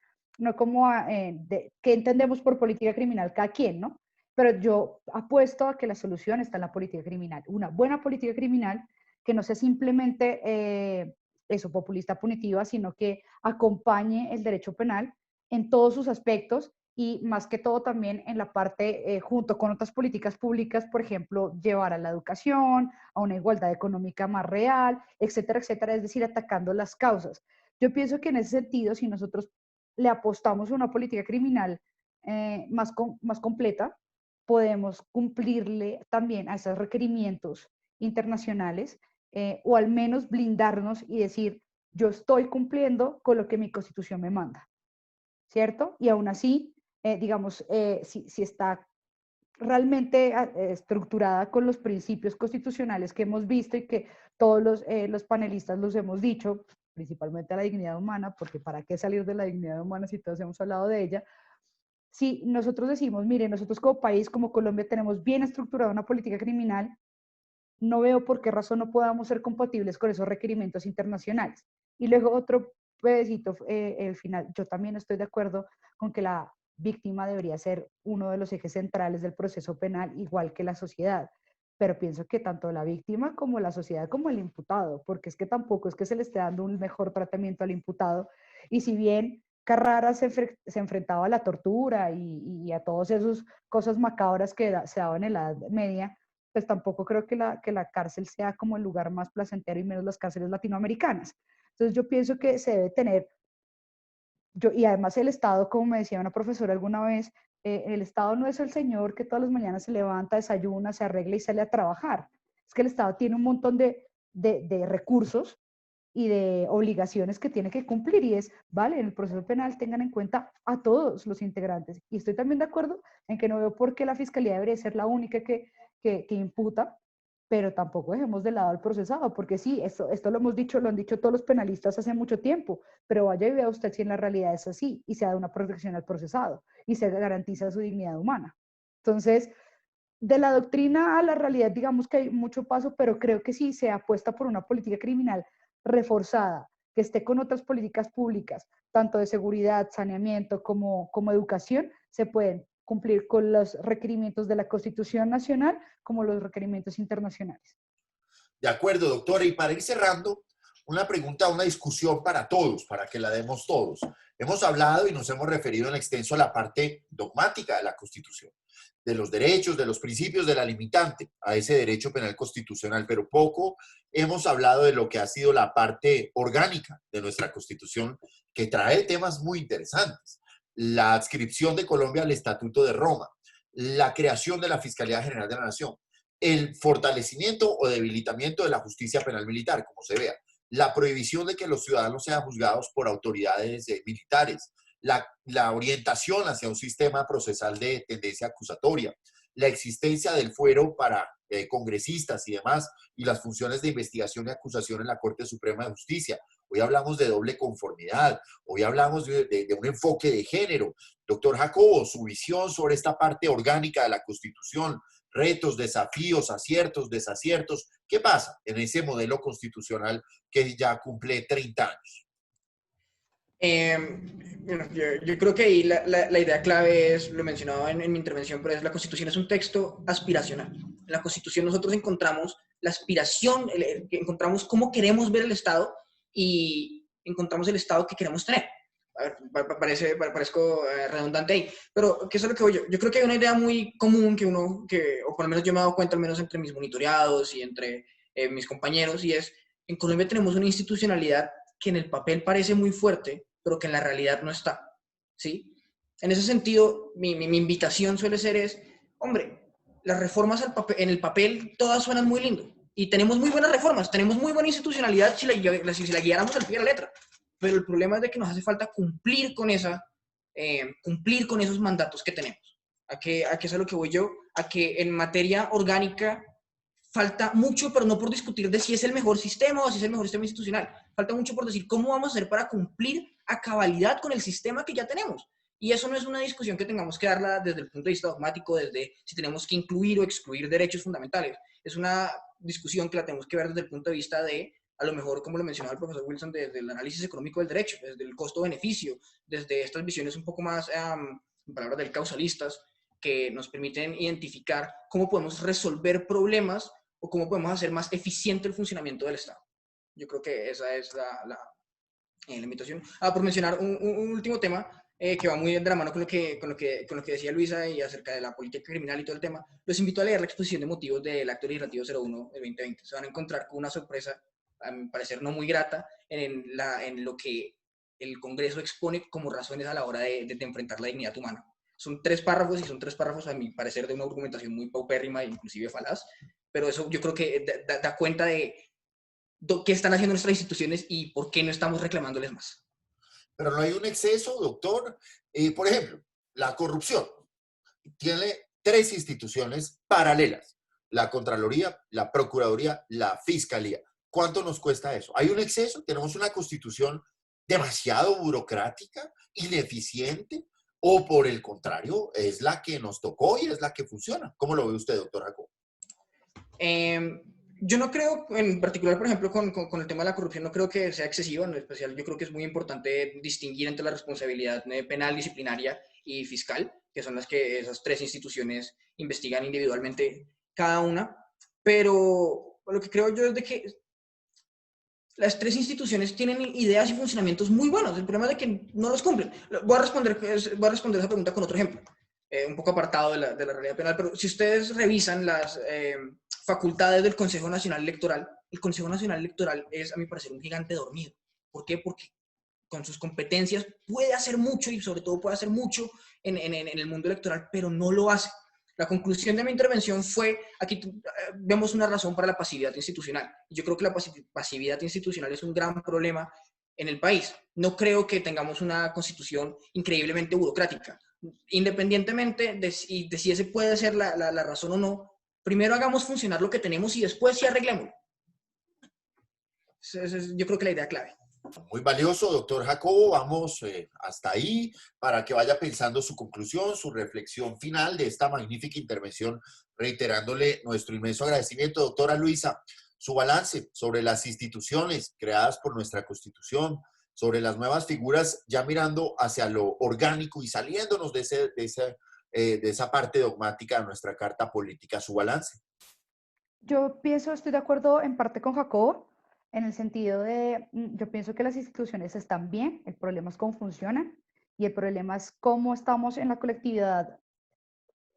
como qué entendemos por política criminal cada quien, ¿no? Pero yo apuesto a que la solución está en la política criminal. Una buena política criminal que no sea simplemente eso, populista punitiva, sino que acompañe el derecho penal en todos sus aspectos y más que todo también en la parte, junto con otras políticas públicas, por ejemplo, llevar a la educación, a una igualdad económica más real, etcétera, etcétera, es decir, atacando las causas. Yo pienso que en ese sentido, si nosotros le apostamos a una política criminal más completa, podemos cumplirle también a esos requerimientos internacionales o al menos blindarnos y decir, yo estoy cumpliendo con lo que mi constitución me manda, ¿cierto? Y aún así, digamos, si está realmente estructurada con los principios constitucionales que hemos visto y que todos los panelistas los hemos dicho, principalmente a la dignidad humana, porque ¿para qué salir de la dignidad humana si todos hemos hablado de ella? Si nosotros decimos, mire, nosotros como país, como Colombia, tenemos bien estructurada una política criminal, no veo por qué razón no podamos ser compatibles con esos requerimientos internacionales. Y luego otro pedacito, el final, yo también estoy de acuerdo con que la víctima debería ser uno de los ejes centrales del proceso penal, igual que la sociedad. Pero pienso que tanto la víctima como la sociedad como el imputado, porque es que tampoco es que se le esté dando un mejor tratamiento al imputado. Y si bien Carrara se enfrentaba a la tortura y a todas esas cosas macabras que se daban en la Edad Media, pues tampoco creo que la cárcel sea como el lugar más placentero y menos las cárceles latinoamericanas. Entonces yo pienso que se debe tener, y además el Estado, como me decía una profesora alguna vez, el Estado no es el señor que todas las mañanas se levanta, desayuna, se arregla y sale a trabajar. Es que el Estado tiene un montón de recursos y de obligaciones que tiene que cumplir y es, vale, en el proceso penal tengan en cuenta a todos los integrantes. Y estoy también de acuerdo en que no veo por qué la fiscalía debería ser la única que imputa, pero tampoco dejemos de lado al procesado, porque sí, esto lo hemos dicho, lo han dicho todos los penalistas hace mucho tiempo, pero vaya y vea usted si en la realidad es así y se da una protección al procesado y se garantiza su dignidad humana. Entonces, de la doctrina a la realidad, digamos que hay mucho paso, pero creo que si se apuesta por una política criminal reforzada, que esté con otras políticas públicas, tanto de seguridad, saneamiento como educación, se pueden cumplir con los requerimientos de la Constitución Nacional como los requerimientos internacionales. De acuerdo, doctora. Y para ir cerrando, una pregunta, una discusión para todos, para que la demos todos. Hemos hablado y nos hemos referido en extenso a la parte dogmática de la Constitución, de los derechos, de los principios, de la limitante a ese derecho penal constitucional, pero poco hemos hablado de lo que ha sido la parte orgánica de nuestra Constitución, que trae temas muy interesantes. La adscripción de Colombia al Estatuto de Roma, la creación de la Fiscalía General de la Nación, el fortalecimiento o debilitamiento de la justicia penal militar, como se vea, la prohibición de que los ciudadanos sean juzgados por autoridades militares, la orientación hacia un sistema procesal de tendencia acusatoria, la existencia del fuero para congresistas y demás, y las funciones de investigación y acusación en la Corte Suprema de Justicia. Hoy hablamos de doble conformidad, hoy hablamos de un enfoque de género. Doctor Jacobo, su visión sobre esta parte orgánica de la Constitución, retos, desafíos, aciertos, desaciertos. ¿Qué pasa en ese modelo constitucional que ya cumple 30 años? Bueno, yo creo que ahí la idea clave es, lo mencionaba en mi intervención, pero es la Constitución es un texto aspiracional. En la Constitución nosotros encontramos la aspiración, encontramos cómo queremos ver el Estado y encontramos el Estado que queremos tener. A ver, parezco redundante ahí, pero ¿qué es lo que voy yo? Yo creo que hay una idea muy común o por lo menos yo me he dado cuenta, al menos entre mis monitoreados y entre mis compañeros, y es, en Colombia tenemos una institucionalidad que en el papel parece muy fuerte, pero que en la realidad no está, ¿sí? En ese sentido, mi invitación suele ser hombre, las reformas en el papel todas suenan muy lindo, y tenemos muy buenas reformas, tenemos muy buena institucionalidad si la guiáramos al pie de la letra, pero el problema es de que nos hace falta cumplir con esos mandatos que tenemos. ¿A qué es a lo que voy yo? A que en materia orgánica falta mucho, pero no por discutir de si es el mejor sistema o si es el mejor sistema institucional. Falta mucho por decir cómo vamos a hacer para cumplir a cabalidad con el sistema que ya tenemos. Y eso no es una discusión que tengamos que darla desde el punto de vista dogmático, desde si tenemos que incluir o excluir derechos fundamentales. Es una discusión que la tenemos que ver desde el punto de vista de, a lo mejor, como lo mencionaba el profesor Wilson, desde el análisis económico del derecho, desde el costo-beneficio, desde estas visiones un poco más, en palabras del causalistas, que nos permiten identificar cómo podemos resolver problemas o cómo podemos hacer más eficiente el funcionamiento del Estado. Yo creo que esa es la invitación. Por mencionar un último tema que va muy de la mano con lo que decía Luisa y acerca de la política criminal y todo el tema, los invito a leer la exposición de motivos del Acto Legislativo 01 de 2020. Se van a encontrar con una sorpresa, a mi parecer no muy grata, en lo que el Congreso expone como razones a la hora de enfrentar la dignidad humana. Son 3 párrafos y son 3 párrafos, a mi parecer, de una argumentación muy paupérrima e inclusive falaz, pero eso yo creo que da cuenta de qué están haciendo nuestras instituciones y por qué no estamos reclamándoles más. Pero no hay un exceso, doctor. Por ejemplo, la corrupción tiene 3 instituciones paralelas: la Contraloría, la Procuraduría, la Fiscalía. ¿Cuánto nos cuesta eso? ¿Hay un exceso? ¿Tenemos una constitución demasiado burocrática, ineficiente? ¿O por el contrario, es la que nos tocó y es la que funciona? ¿Cómo lo ve usted, doctor Jacob? Yo no creo, en particular, por ejemplo, con el tema de la corrupción, no creo que sea excesivo. En especial, yo creo que es muy importante distinguir entre la responsabilidad penal, disciplinaria y fiscal, que son las que esas 3 instituciones investigan individualmente cada una. Pero lo que creo yo es de que las 3 instituciones tienen ideas y funcionamientos muy buenos. El problema es de que no los cumplen. Voy a responder esa pregunta con otro ejemplo, un poco apartado de la realidad penal, pero si ustedes revisan las facultades del Consejo Nacional Electoral, el Consejo Nacional Electoral es, a mi parecer, un gigante dormido. ¿Por qué? Porque con sus competencias puede hacer mucho y sobre todo puede hacer mucho en el mundo electoral, pero no lo hace. La conclusión de mi intervención fue, aquí vemos una razón para la pasividad institucional. Yo creo que la pasividad institucional es un gran problema en el país. No creo que tengamos una constitución increíblemente burocrática. Independientemente de si ese puede ser la razón o no, primero hagamos funcionar lo que tenemos y después sí arreglémoslo. Yo creo que la idea clave. Muy valioso, doctor Jacobo. Vamos hasta ahí para que vaya pensando su conclusión, su reflexión final de esta magnífica intervención, reiterándole nuestro inmenso agradecimiento. Doctora Luisa, su balance sobre las instituciones creadas por nuestra Constitución, sobre las nuevas figuras, ya mirando hacia lo orgánico y saliéndonos de esa parte dogmática de nuestra Carta Política, su balance. Yo pienso, estoy de acuerdo en parte con Jacobo. en el sentido de, yo pienso que las instituciones están bien, el problema es cómo funcionan y el problema es cómo estamos en la colectividad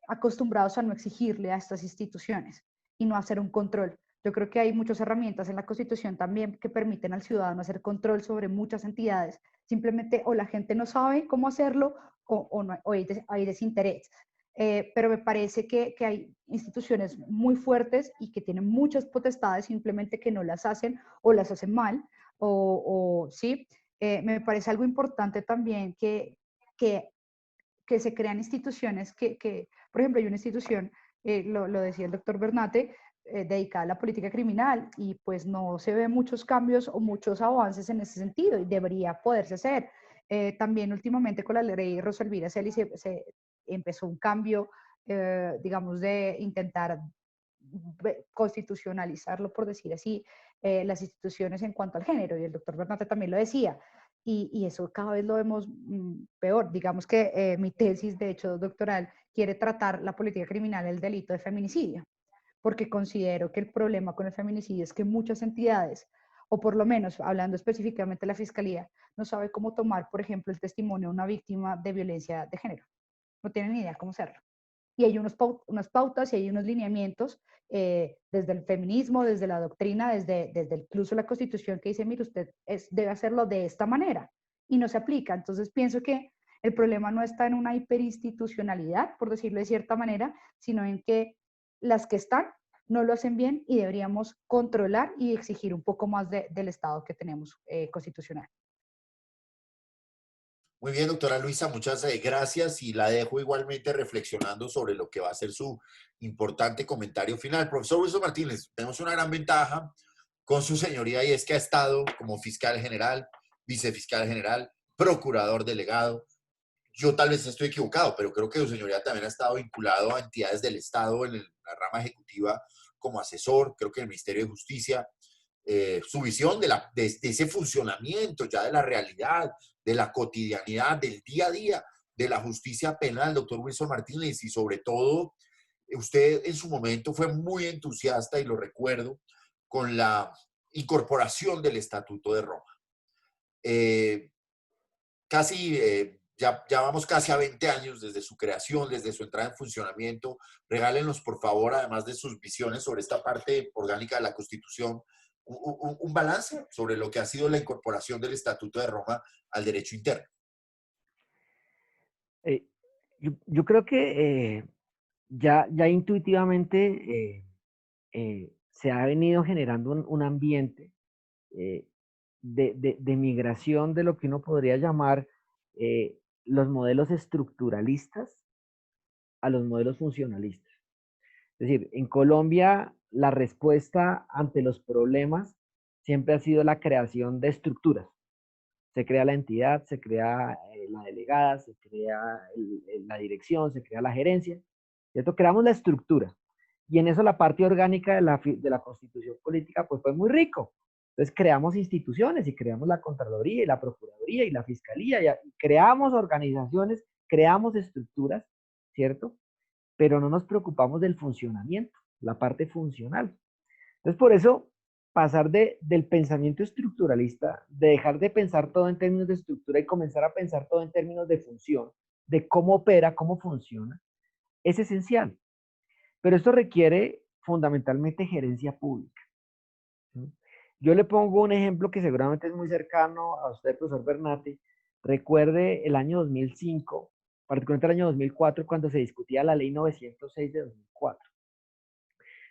acostumbrados a no exigirle a estas instituciones y no hacer un control. Yo creo que hay muchas herramientas en la Constitución también que permiten al ciudadano hacer control sobre muchas entidades. Simplemente o la gente no sabe cómo hacerlo o hay desinterés. Pero me parece que hay instituciones muy fuertes y que tienen muchas potestades, simplemente que no las hacen o las hacen mal. Sí, me parece algo importante también que que se crean instituciones por ejemplo, hay una institución, lo decía el doctor Bernate, dedicada a la política criminal y pues no se ven muchos cambios o muchos avances en ese sentido y debería poderse hacer. También últimamente con la ley Rosa Elvira Celi se empezó un cambio, digamos, de intentar constitucionalizarlo, por decir así, las instituciones en cuanto al género, y el doctor Bernate también lo decía, y eso cada vez lo vemos peor. Digamos que mi tesis, de hecho, doctoral, quiere tratar la política criminal, el delito de feminicidio, porque considero que el problema con el feminicidio es que muchas entidades, o por lo menos hablando específicamente de la Fiscalía, no sabe cómo tomar, por ejemplo, el testimonio de una víctima de violencia de género. No tienen ni idea cómo hacerlo. Y hay unas pautas y hay unos lineamientos desde el feminismo, desde la doctrina, desde incluso la Constitución que dice, mire, usted debe hacerlo de esta manera y no se aplica. Entonces pienso que el problema no está en una hiperinstitucionalidad, por decirlo de cierta manera, sino en que las que están no lo hacen bien y deberíamos controlar y exigir un poco más del Estado que tenemos constitucional. Muy bien, doctora Luisa, muchas gracias y la dejo igualmente reflexionando sobre lo que va a ser su importante comentario final. Profesor Wilson Martínez, tenemos una gran ventaja con su señoría y es que ha estado como fiscal general, vicefiscal general, procurador delegado. Yo tal vez estoy equivocado, pero creo que su señoría también ha estado vinculado a entidades del Estado en la rama ejecutiva como asesor, creo que en el Ministerio de Justicia. Su visión de ese funcionamiento ya de la realidad, de la cotidianidad, del día a día de la justicia penal, doctor Wilson Martínez, y sobre todo, usted en su momento fue muy entusiasta, y lo recuerdo, con la incorporación del Estatuto de Roma. Ya vamos casi a 20 años desde su creación, desde su entrada en funcionamiento. Regálenos, por favor, además de sus visiones sobre esta parte orgánica de la Constitución, un balance sobre lo que ha sido la incorporación del Estatuto de Roma al derecho interno. Yo creo que ya intuitivamente se ha venido generando un ambiente de migración de lo que uno podría llamar los modelos estructuralistas a los modelos funcionalistas. Es decir, en Colombia la respuesta ante los problemas siempre ha sido la creación de estructuras. Se crea la entidad, se crea la delegada, se crea la dirección, se crea la gerencia, ¿cierto? Creamos la estructura. Y en eso la parte orgánica de la constitución política pues fue muy rico. Entonces creamos instituciones y creamos la Contraloría y la Procuraduría y la Fiscalía y creamos organizaciones, creamos estructuras, ¿cierto? Pero no nos preocupamos del funcionamiento, la parte funcional. Entonces por eso pasar del pensamiento estructuralista, de dejar de pensar todo en términos de estructura y comenzar a pensar todo en términos de función, de cómo opera, cómo funciona, es esencial. Pero esto requiere fundamentalmente gerencia pública. ¿Sí? Yo le pongo un ejemplo que seguramente es muy cercano a usted, profesor Bernate. Recuerde el año 2005, particularmente el año 2004, cuando se discutía la ley 906 de 2004.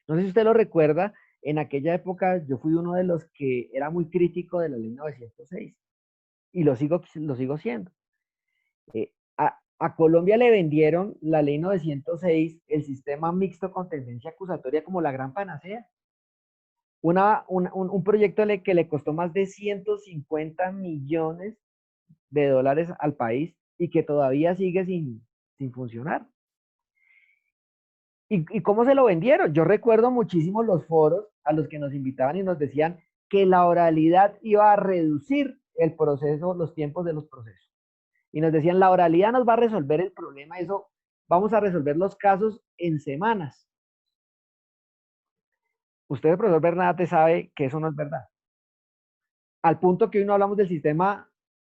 No sé si usted lo recuerda, en aquella época yo fui uno de los que era muy crítico de la ley 906 y lo sigo siendo. A Colombia le vendieron la ley 906, el sistema mixto con tendencia acusatoria, como la gran panacea. Un proyecto que le costó más de 150 millones de dólares al país y que todavía sigue sin funcionar. ¿Y cómo se lo vendieron? Yo recuerdo muchísimo los foros a los que nos invitaban y nos decían que la oralidad iba a reducir el proceso, los tiempos de los procesos. Y nos decían, la oralidad nos va a resolver el problema, eso vamos a resolver los casos en semanas. Usted, profesor Bernate, sabe que eso no es verdad. al punto que hoy no hablamos del sistema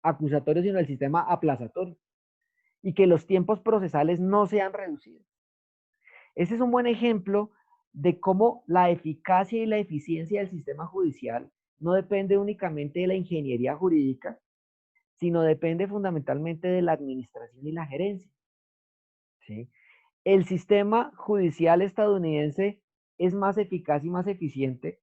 acusatorio, sino del sistema aplazatorio, y que los tiempos procesales no se han reducido. Ese es un buen ejemplo de cómo la eficacia y la eficiencia del sistema judicial no depende únicamente de la ingeniería jurídica, sino depende fundamentalmente de la administración y la gerencia, ¿sí? El sistema judicial estadounidense es más eficaz y más eficiente,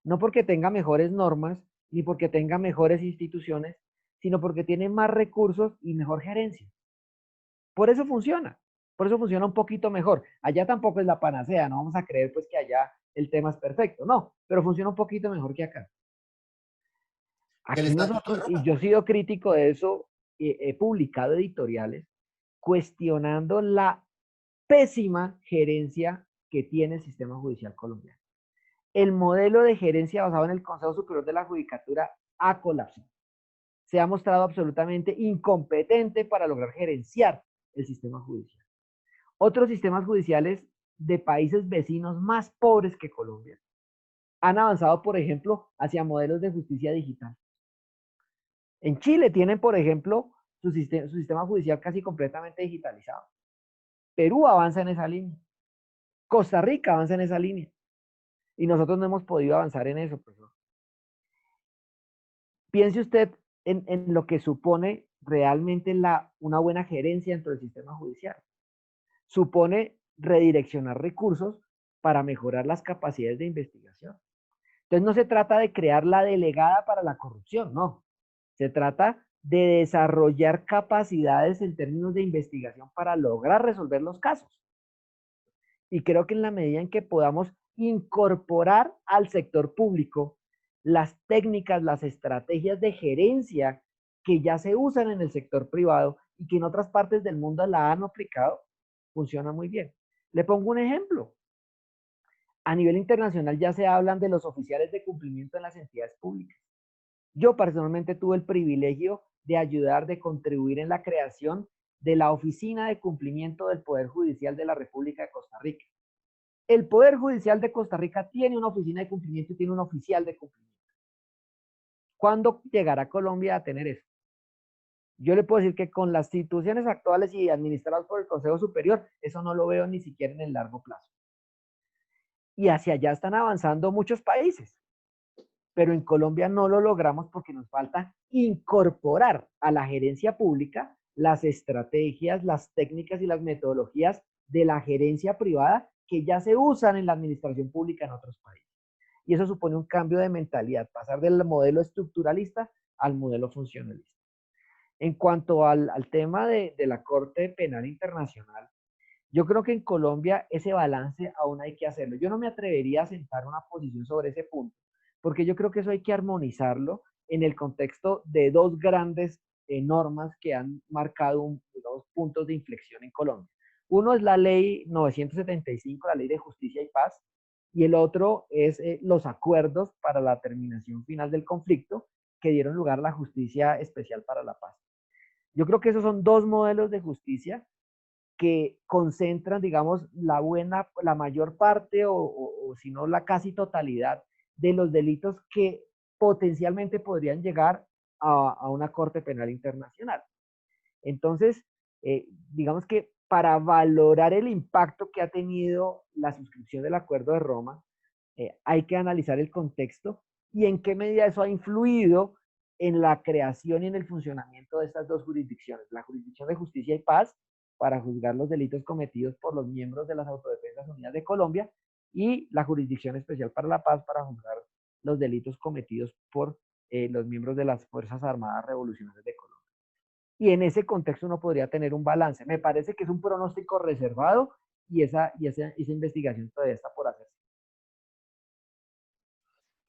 no porque tenga mejores normas, ni porque tenga mejores instituciones, sino porque tiene más recursos y mejor gerencia. Por eso funciona un poquito mejor. Allá tampoco es la panacea, no vamos a creer pues que allá el tema es perfecto, no, pero funciona un poquito mejor que acá. El Aquí Estatuto de nosotros, y Roma. yo he sido crítico de eso, he publicado editoriales cuestionando la pésima gerencia que tiene el sistema judicial colombiano. El modelo de gerencia basado en el Consejo Superior de la Judicatura ha colapsado. Se ha mostrado absolutamente incompetente para lograr gerenciar el sistema judicial. Otros sistemas judiciales de países vecinos más pobres que Colombia han avanzado, por ejemplo, hacia modelos de justicia digital. En Chile tienen, por ejemplo, su sistema judicial casi completamente digitalizado. Perú avanza en esa línea. Costa Rica avanza en esa línea. Y nosotros no hemos podido avanzar en eso, profesor. Piense usted en lo que supone realmente una buena gerencia dentro del sistema judicial. Supone redireccionar recursos para mejorar las capacidades de investigación. Entonces no se trata de crear la delegada para la corrupción, no. Se trata de desarrollar capacidades en términos de investigación para lograr resolver los casos. Y creo que en la medida en que podamos incorporar al sector público las técnicas, las estrategias de gerencia que ya se usan en el sector privado y que en otras partes del mundo la han aplicado, funciona muy bien. Le pongo un ejemplo. A nivel internacional ya se hablan de los oficiales de cumplimiento en las entidades públicas. Yo personalmente tuve el privilegio de ayudar, de contribuir en la creación de la Oficina de Cumplimiento del Poder Judicial de la República de Costa Rica. El Poder Judicial de Costa Rica tiene una oficina de cumplimiento y tiene un oficial de cumplimiento. ¿Cuándo llegará Colombia a tener eso? Yo le puedo decir que con las instituciones actuales y administradas por el Consejo Superior, eso no lo veo ni siquiera en el largo plazo. Y hacia allá están avanzando muchos países, pero en Colombia no lo logramos porque nos falta incorporar a la gerencia pública las estrategias, las técnicas y las metodologías de la gerencia privada que ya se usan en la administración pública en otros países. Y eso supone un cambio de mentalidad, pasar del modelo estructuralista al modelo funcionalista. En cuanto al tema de la Corte Penal Internacional, yo creo que en Colombia ese balance aún hay que hacerlo. Yo no me atrevería a sentar una posición sobre ese punto, porque yo creo que eso hay que armonizarlo en el contexto de dos grandes normas que han marcado dos puntos de inflexión en Colombia. Uno es la ley 975, la ley de justicia y paz, y el otro es los acuerdos para la terminación final del conflicto que dieron lugar a la justicia especial para la paz. Yo creo que esos son dos modelos de justicia que concentran, digamos, la mayor parte o si no la casi totalidad de los delitos que potencialmente podrían llegar a una Corte Penal Internacional. Entonces, digamos que para valorar el impacto que ha tenido la suscripción del Acuerdo de Roma, hay que analizar el contexto y en qué medida eso ha influido en la creación y en el funcionamiento de estas dos jurisdicciones, la Jurisdicción de Justicia y Paz para juzgar los delitos cometidos por los miembros de las Autodefensas Unidas de Colombia y la Jurisdicción Especial para la Paz para juzgar los delitos cometidos por los miembros de las Fuerzas Armadas Revolucionarias de Colombia. Y en ese contexto uno podría tener un balance. Me parece que es un pronóstico reservado y esa investigación todavía está por hacerse.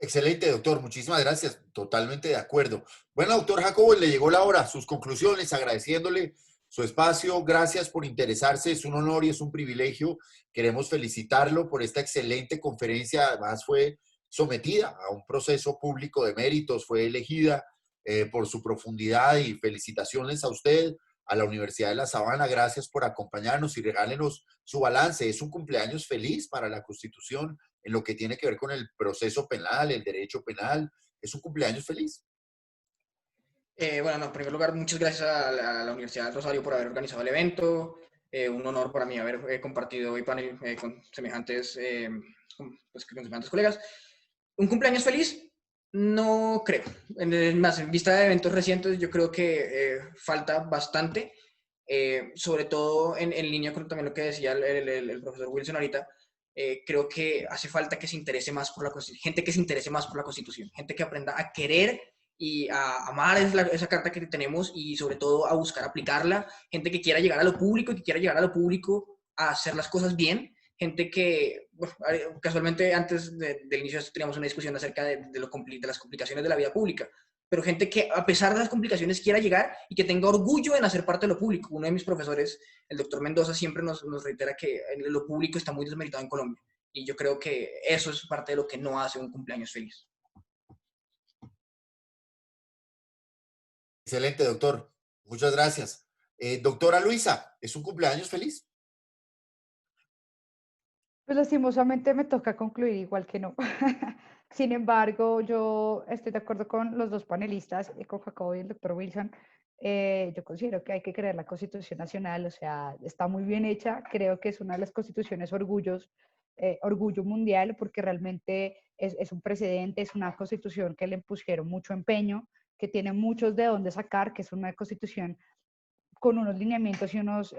Excelente, doctor. Muchísimas gracias. Totalmente de acuerdo. Bueno, doctor Jacobo, le llegó la hora. Sus conclusiones, agradeciéndole su espacio. Gracias por interesarse. Es un honor y es un privilegio. Queremos felicitarlo por esta excelente conferencia. Además, fue sometida a un proceso público de méritos. Fue elegida por su profundidad y felicitaciones a usted, a la Universidad de La Sabana. Gracias por acompañarnos y regálenos su balance. Es un cumpleaños feliz para la Constitución en lo que tiene que ver con el proceso penal, el derecho penal. Es un cumpleaños feliz. Bueno, no, en primer lugar, muchas gracias a la Universidad del Rosario por haber organizado el evento. Un honor para mí haber compartido hoy panel con semejantes, pues, con semejantes colegas. ¿Un cumpleaños feliz? No creo. Más, en vista de eventos recientes, yo creo que falta bastante, sobre todo en línea con también lo que decía el profesor Wilson ahorita. Creo que hace falta que se interese más por la Constitución, gente que se interese más por la Constitución, gente que aprenda a querer y a amar esa carta que tenemos y sobre todo a buscar aplicarla, gente que quiera llegar a lo público y que quiera llegar a lo público a hacer las cosas bien, gente que, bueno, casualmente antes del inicio de esto teníamos una discusión acerca de las complicaciones de la vida pública, pero gente que a pesar de las complicaciones quiera llegar y que tenga orgullo en hacer parte de lo público. Uno de mis profesores, el doctor Mendoza, siempre nos reitera que lo público está muy desmeritado en Colombia y yo creo que eso es parte de lo que no hace un cumpleaños feliz. Excelente, doctor. Muchas gracias. Doctora Luisa, ¿es un cumpleaños feliz? Pues lastimosamente me toca concluir igual que no. Sin embargo, yo estoy de acuerdo con los dos panelistas, con Jacobo y el doctor Wilson. Yo considero que hay que creer la Constitución Nacional, o sea, está muy bien hecha. Creo que es una de las constituciones orgullo mundial, porque realmente es un precedente, es una constitución que le pusieron mucho empeño, que tiene muchos de dónde sacar, que es una constitución con unos lineamientos y unos,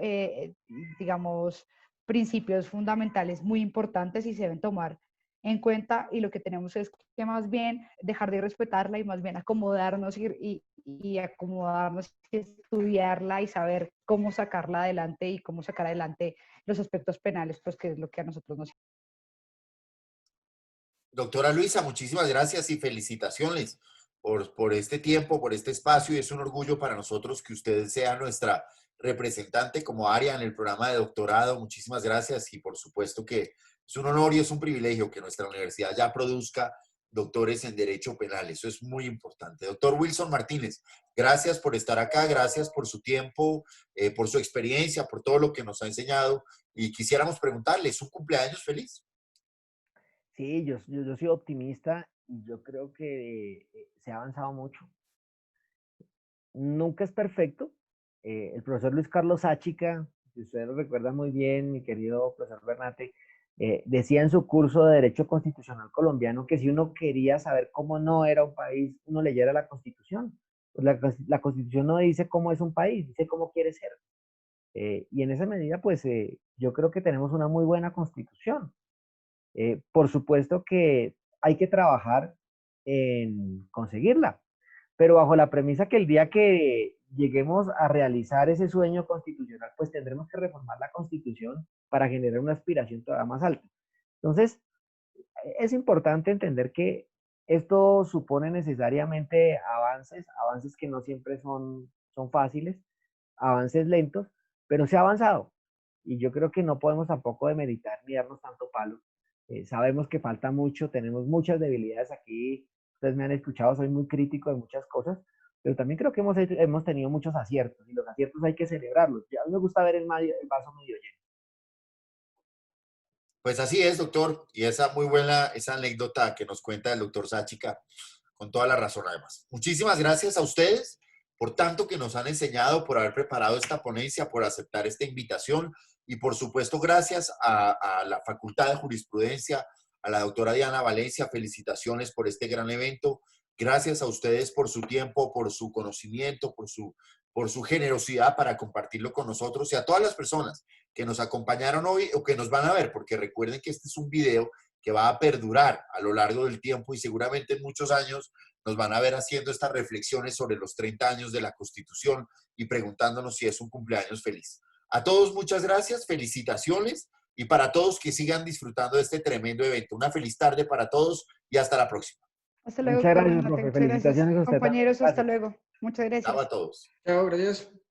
digamos, principios fundamentales muy importantes y se deben tomar en cuenta, y lo que tenemos es que más bien dejar de respetarla y más bien acomodarnos y acomodarnos y estudiarla y saber cómo sacarla adelante y cómo sacar adelante los aspectos penales, pues que es lo que a nosotros nos... Doctora Luisa, muchísimas gracias y felicitaciones por este tiempo, por este espacio, y es un orgullo para nosotros que usted sea nuestra representante como área en el programa de doctorado. Muchísimas gracias y por supuesto que es un honor y es un privilegio que nuestra universidad ya produzca doctores en Derecho Penal. Eso es muy importante. Doctor Wilson Martínez, gracias por estar acá, gracias por su tiempo, por su experiencia, por todo lo que nos ha enseñado, y quisiéramos preguntarle, ¿es un cumpleaños feliz? Sí, yo soy optimista y yo creo que se ha avanzado mucho. Nunca es perfecto. El profesor Luis Carlos Sáchica, si usted lo recuerda muy bien, mi querido profesor Bernate, decía en su curso de Derecho Constitucional Colombiano que si uno quería saber cómo no era un país, uno leyera la Constitución. Pues la Constitución no dice cómo es un país, dice cómo quiere ser. Y en esa medida, pues yo creo que tenemos una muy buena Constitución. Por supuesto que hay que trabajar en conseguirla, pero bajo la premisa que el día que lleguemos a realizar ese sueño constitucional, pues tendremos que reformar la Constitución para generar una aspiración todavía más alta. Entonces, es importante entender que esto supone necesariamente avances que no siempre son fáciles, avances lentos, pero se ha avanzado. Y yo creo que no podemos tampoco demeritar ni darnos tanto palo. Sabemos que falta mucho, tenemos muchas debilidades aquí. Ustedes me han escuchado, soy muy crítico de muchas cosas, pero también creo que hemos tenido muchos aciertos y los aciertos hay que celebrarlos. A mí me gusta ver el vaso medio lleno. Pues así es, doctor, y esa muy buena, esa anécdota que nos cuenta el doctor Sáchica, con toda la razón además. Muchísimas gracias a ustedes por tanto que nos han enseñado, por haber preparado esta ponencia, por aceptar esta invitación, y por supuesto gracias a la Facultad de Jurisprudencia, a la doctora Diana Valencia, felicitaciones por este gran evento. Gracias a ustedes por su tiempo, por su conocimiento, por su generosidad para compartirlo con nosotros, y a todas las personas que nos acompañaron hoy o que nos van a ver, porque recuerden que este es un video que va a perdurar a lo largo del tiempo y seguramente en muchos años nos van a ver haciendo estas reflexiones sobre los 30 años de la Constitución y preguntándonos si es un cumpleaños feliz. A todos muchas gracias, felicitaciones, y para todos que sigan disfrutando de este tremendo evento. Una feliz tarde para todos y hasta la próxima. Hasta luego, Muchas doctor gracias, Bernate, profe. muchas gracias. Felicitaciones a usted también. Compañeros, hasta Gracias. luego. Muchas Chao gracias. a todos. Chao, gracias.